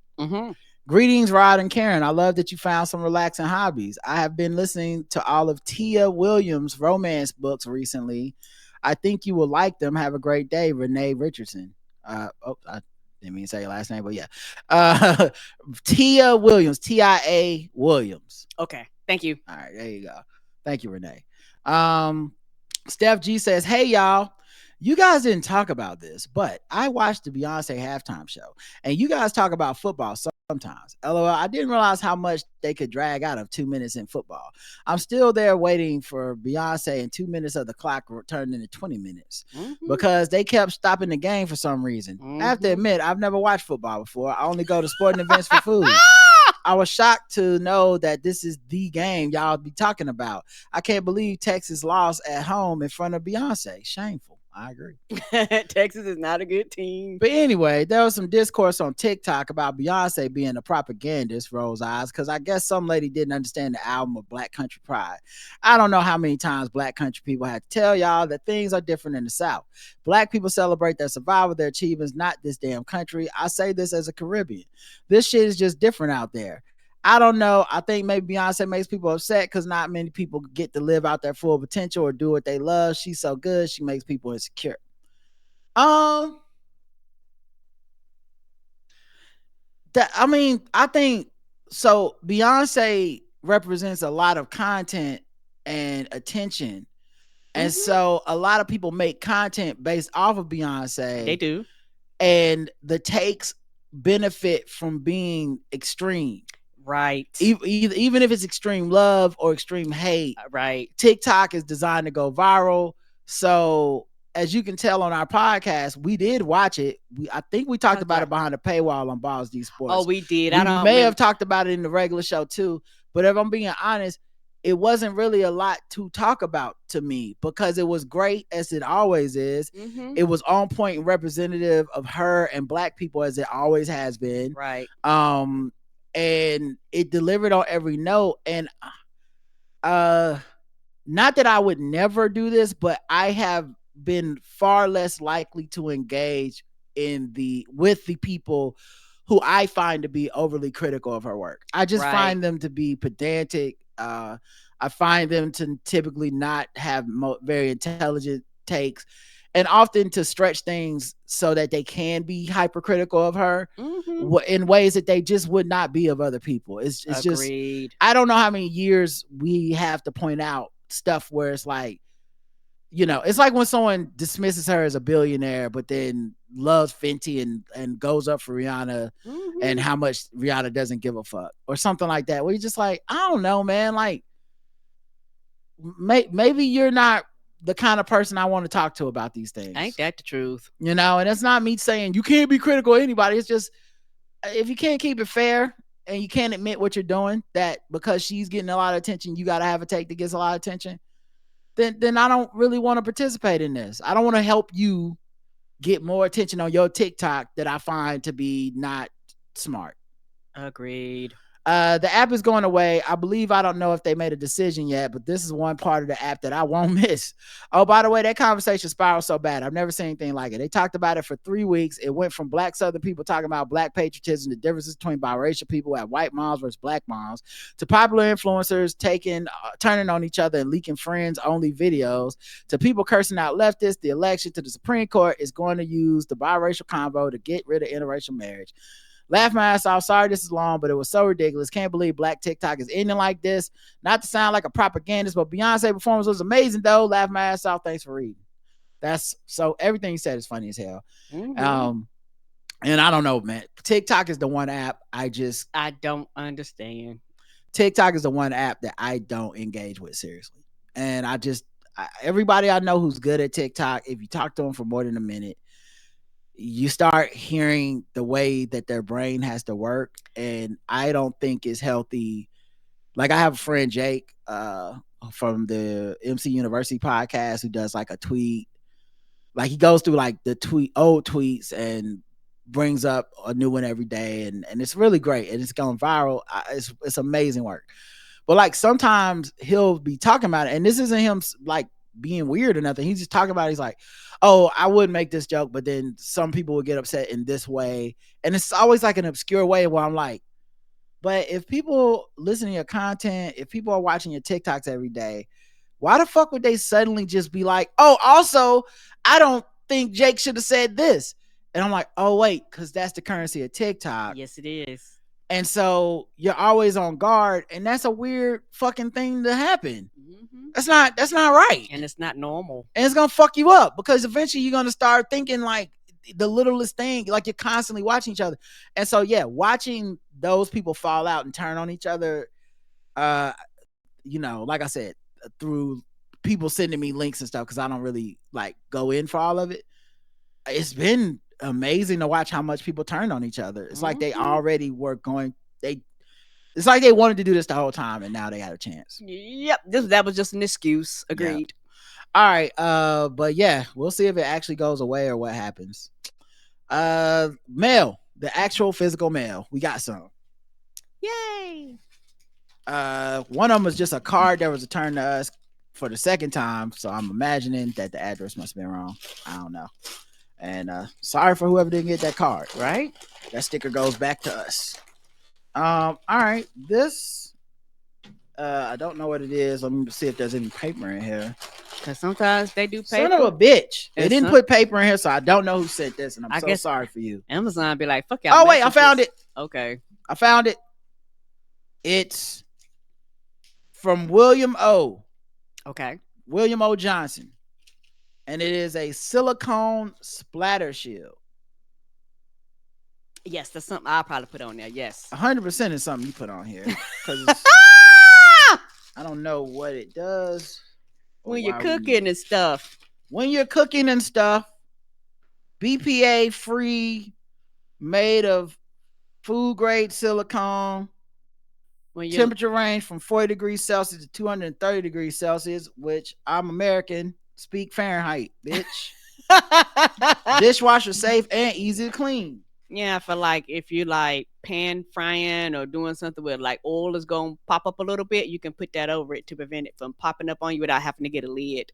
Greetings, Rod and Karen. I love that you found some relaxing hobbies. I have been listening to all of Tia Williams' romance books recently. I think you will like them. Have a great day, Renee Richardson. I didn't mean to say your last name, but yeah. Tia Williams, Tia Williams. Okay, thank you. All right, there you go. Thank you, Renee. Steph G says, hey, y'all. You guys didn't talk about this, but I watched the Beyonce halftime show, and you guys talk about football sometimes. LOL, I didn't realize how much they could drag out of 2 minutes in football. I'm still there waiting for Beyonce, and 2 minutes of the clock turned into 20 minutes because they kept stopping the game for some reason. I have to admit, I've never watched football before. I only go to sporting events for food. I was shocked to know that this is the game y'all be talking about. I can't believe Texas lost at home in front of Beyonce. Shameful. I agree. Texas is not a good team. But anyway, there was some discourse on TikTok about Beyonce being a propagandist, Rose Eyes, because I guess some lady didn't understand the album of Black Country Pride. I don't know how many times Black country people had to tell y'all that things are different in the South. Black people celebrate their survival, their achievements, not this damn country. I say this as a Caribbean. This shit is just different out there. I don't know. I think maybe Beyonce makes people upset because not many people get to live out their full potential or do what they love. She's so good. She makes people insecure. I think so. Beyonce represents a lot of content and attention. And so a lot of people make content based off of Beyonce. They do. And the takes benefit from being extreme. Right. Even if it's extreme love or extreme hate. Right. TikTok is designed to go viral. So as you can tell on our podcast, we did watch it. I think we talked about it behind the paywall on Balls D Sports. Oh, we did. We may have talked about it in the regular show too. But if I'm being honest, it wasn't really a lot to talk about to me because it was great as it always is. It was on point and representative of her and Black people as it always has been. Right. And it delivered on every note. And not that I would never do this, but I have been far less likely to engage with the people who I find to be overly critical of her work. I just find them to be pedantic. I find them to typically not have very intelligent takes, and often to stretch things so that they can be hypercritical of her in ways that they just would not be of other people. It's just, I don't know how many years we have to point out stuff where it's like, it's like when someone dismisses her as a billionaire, but then loves Fenty and goes up for Rihanna and how much Rihanna doesn't give a fuck or something like that. Where you're just like, I don't know, man. Like, maybe you're not the kind of person I want to talk to about these things. Ain't that the truth? And it's not me saying you can't be critical of anybody. It's just, if you can't keep it fair and you can't admit what you're doing, that because she's getting a lot of attention, you got to have a take that gets a lot of attention, then I don't really want to participate in this. I don't want to help you get more attention on your TikTok that I find to be not smart. Agreed. The app is going away. I believe, I don't know if they made a decision yet, but this is one part of the app that I won't miss. Oh, by the way, that conversation spiraled so bad. I've never seen anything like it. They talked about it for 3 weeks. It went from Black Southern people talking about Black patriotism, the differences between biracial people who have white moms versus Black moms, to popular influencers turning on each other and leaking friends only videos, to people cursing out leftists. The election to the Supreme Court is going to use the biracial convo to get rid of interracial marriage. Laugh my ass off. Sorry this is long, but it was so ridiculous. Can't believe Black TikTok is ending like this. Not to sound like a propagandist, but Beyonce performance was amazing though. Laugh my ass off. Thanks for reading. So everything you said is funny as hell. And I don't know, man. TikTok is the one app I don't understand. TikTok is the one app that I don't engage with seriously. And everybody I know who's good at TikTok, if you talk to them for more than a minute, you start hearing the way that their brain has to work. And I don't think it's healthy. Like, I have a friend, Jake, from the MC University podcast, who does like a tweet. Like, he goes through like the old tweets and brings up a new one every day. And it's really great. And it's going viral. It's amazing work. But like, sometimes he'll be talking about it, and this isn't him like being weird or nothing. He's just talking about it. He's like, oh, I would make this joke, but then some people would get upset in this way. And it's always like an obscure way where I'm like, but if people listen to your content, if people are watching your TikToks every day, why the fuck would they suddenly just be like, oh, also, I don't think Jake should have said this. And I'm like, oh, wait, because that's the currency of TikTok. Yes, it is. And so you're always on guard, and that's a weird fucking thing to happen. Mm-hmm. That's not right. And it's not normal. And it's going to fuck you up, because eventually you're going to start thinking like the littlest thing, like you're constantly watching each other. And so, yeah, watching those people fall out and turn on each other, like I said, through people sending me links and stuff, because I don't really like go in for all of it. It's been amazing to watch how much people turned on each other. It's like they already were it's like they wanted to do this the whole time, and now they had a chance. Yep, that was just an excuse. Agreed. Yeah. All right, but yeah, we'll see if it actually goes away or what happens. Mail, the actual physical mail, we got some. Yay. One of them was just a card that was returned to us for the second time, so I'm imagining that the address must have been wrong. I don't know. And sorry for whoever didn't get that card, right? That sticker goes back to us. All right. This I don't know what it is. Let me see if there's any paper in here. Because sometimes they do paper. Son of a bitch. They didn't put paper in here, so I don't know who sent this, and I'm so sorry for you. Amazon be like, fuck y'all. Oh, wait, I found it. Okay. I found it. It's from William O. Okay. William O. Johnson. And it is a silicone splatter shield. Yes, that's something I'll probably put on there. Yes. 100% is something you put on here. Because I don't know what it does. When you're cooking and stuff. When you're cooking and stuff. BPA free, made of food grade silicone. Temperature range from 40 degrees Celsius to 230 degrees Celsius, which I'm American. Speak Fahrenheit, bitch. Dishwasher safe and easy to clean. Yeah, for like if you like pan frying or doing something where like oil is gonna pop up a little bit, you can put that over it to prevent it from popping up on you without having to get a lid.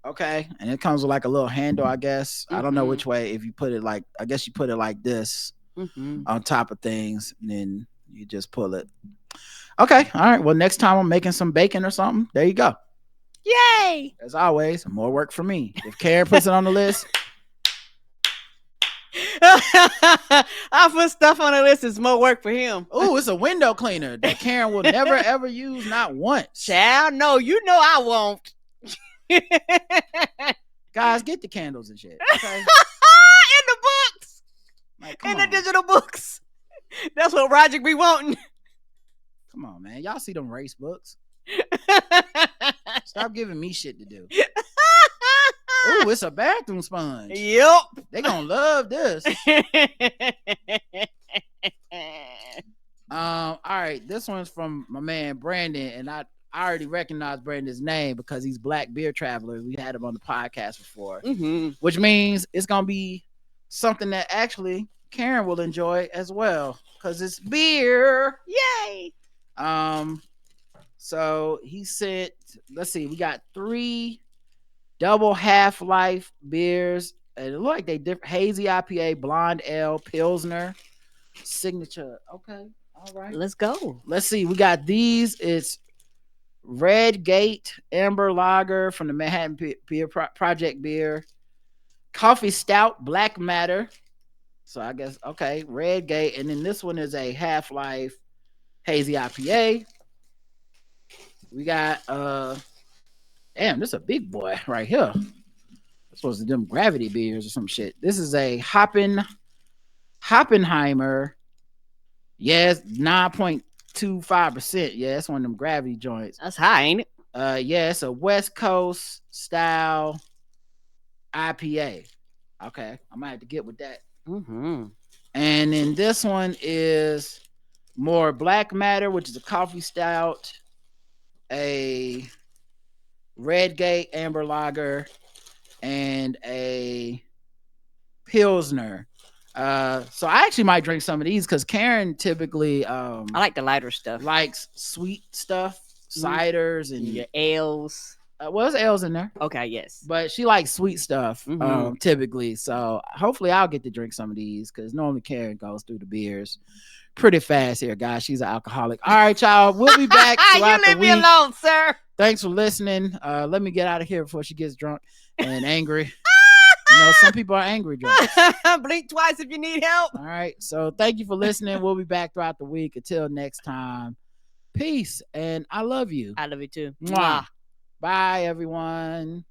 Okay, and it comes with like a little handle, I guess. I don't know which way. If you put it like, I guess you put it like this on top of things, and then you just pull it. Okay, all right. Well, next time I'm making some bacon or something, there you go. Yay! As always, more work for me. If Karen puts it on the list. I put stuff on the list. It's more work for him. Oh, it's a window cleaner that Karen will never ever use, not once. Child, no, you know I won't. Guys, get the candles and shit. Okay? In the books. Like, in the digital books. That's what Roger be wanting. Come on, man. Y'all see them race books? Stop giving me shit to do. Oh, it's a bathroom sponge. Yep. They gonna love this. All right. This one's from my man Brandon, and I already recognize Brandon's name because he's Black Beer Traveler. We had him on the podcast before, which means it's gonna be something that actually Karen will enjoy as well because it's beer. Yay! So he said, let's see, we got 3 double Half-Life beers. And it look like they different. Hazy IPA, Blonde Ale, Pilsner, Signature. Okay, all right. Let's go. Let's see. We got these. It's Red Gate Amber Lager from the Manhattan Beer Project Beer. Coffee Stout, Black Matter. So I guess, okay, Red Gate. And then this one is a Half-Life Hazy IPA. We got, damn, this is a big boy right here. Supposed to them gravity beers or some shit. This is a Hoppin' Hoppenheimer. Yes, 9.25%. Yeah, that's one of them gravity joints. That's high, ain't it? Yeah, it's a West Coast style IPA. Okay, I might have to get with that. Mm-hmm. And then this one is more Black Matter, which is a coffee stout, a Redgate Amber Lager, and a Pilsner. So I actually might drink some of these because Karen typically I like the lighter stuff. likes sweet stuff, ciders and Your ales. well, there's ales in there, Okay, yes. but she likes sweet stuff Mhm. typically. So hopefully I'll get to drink some of these because normally Karen goes through the beers pretty fast here, guys. She's an alcoholic. All right, y'all. We'll be back You throughout the leave me week. alone, sir. Thanks for listening. Let me get out of here before she gets drunk and angry. You know, some people are angry drunks. Blink twice if you need help. All right. So thank you for listening. We'll be back throughout the week. Until next time. Peace. And I love you. I love you too. Mwah. Bye, everyone.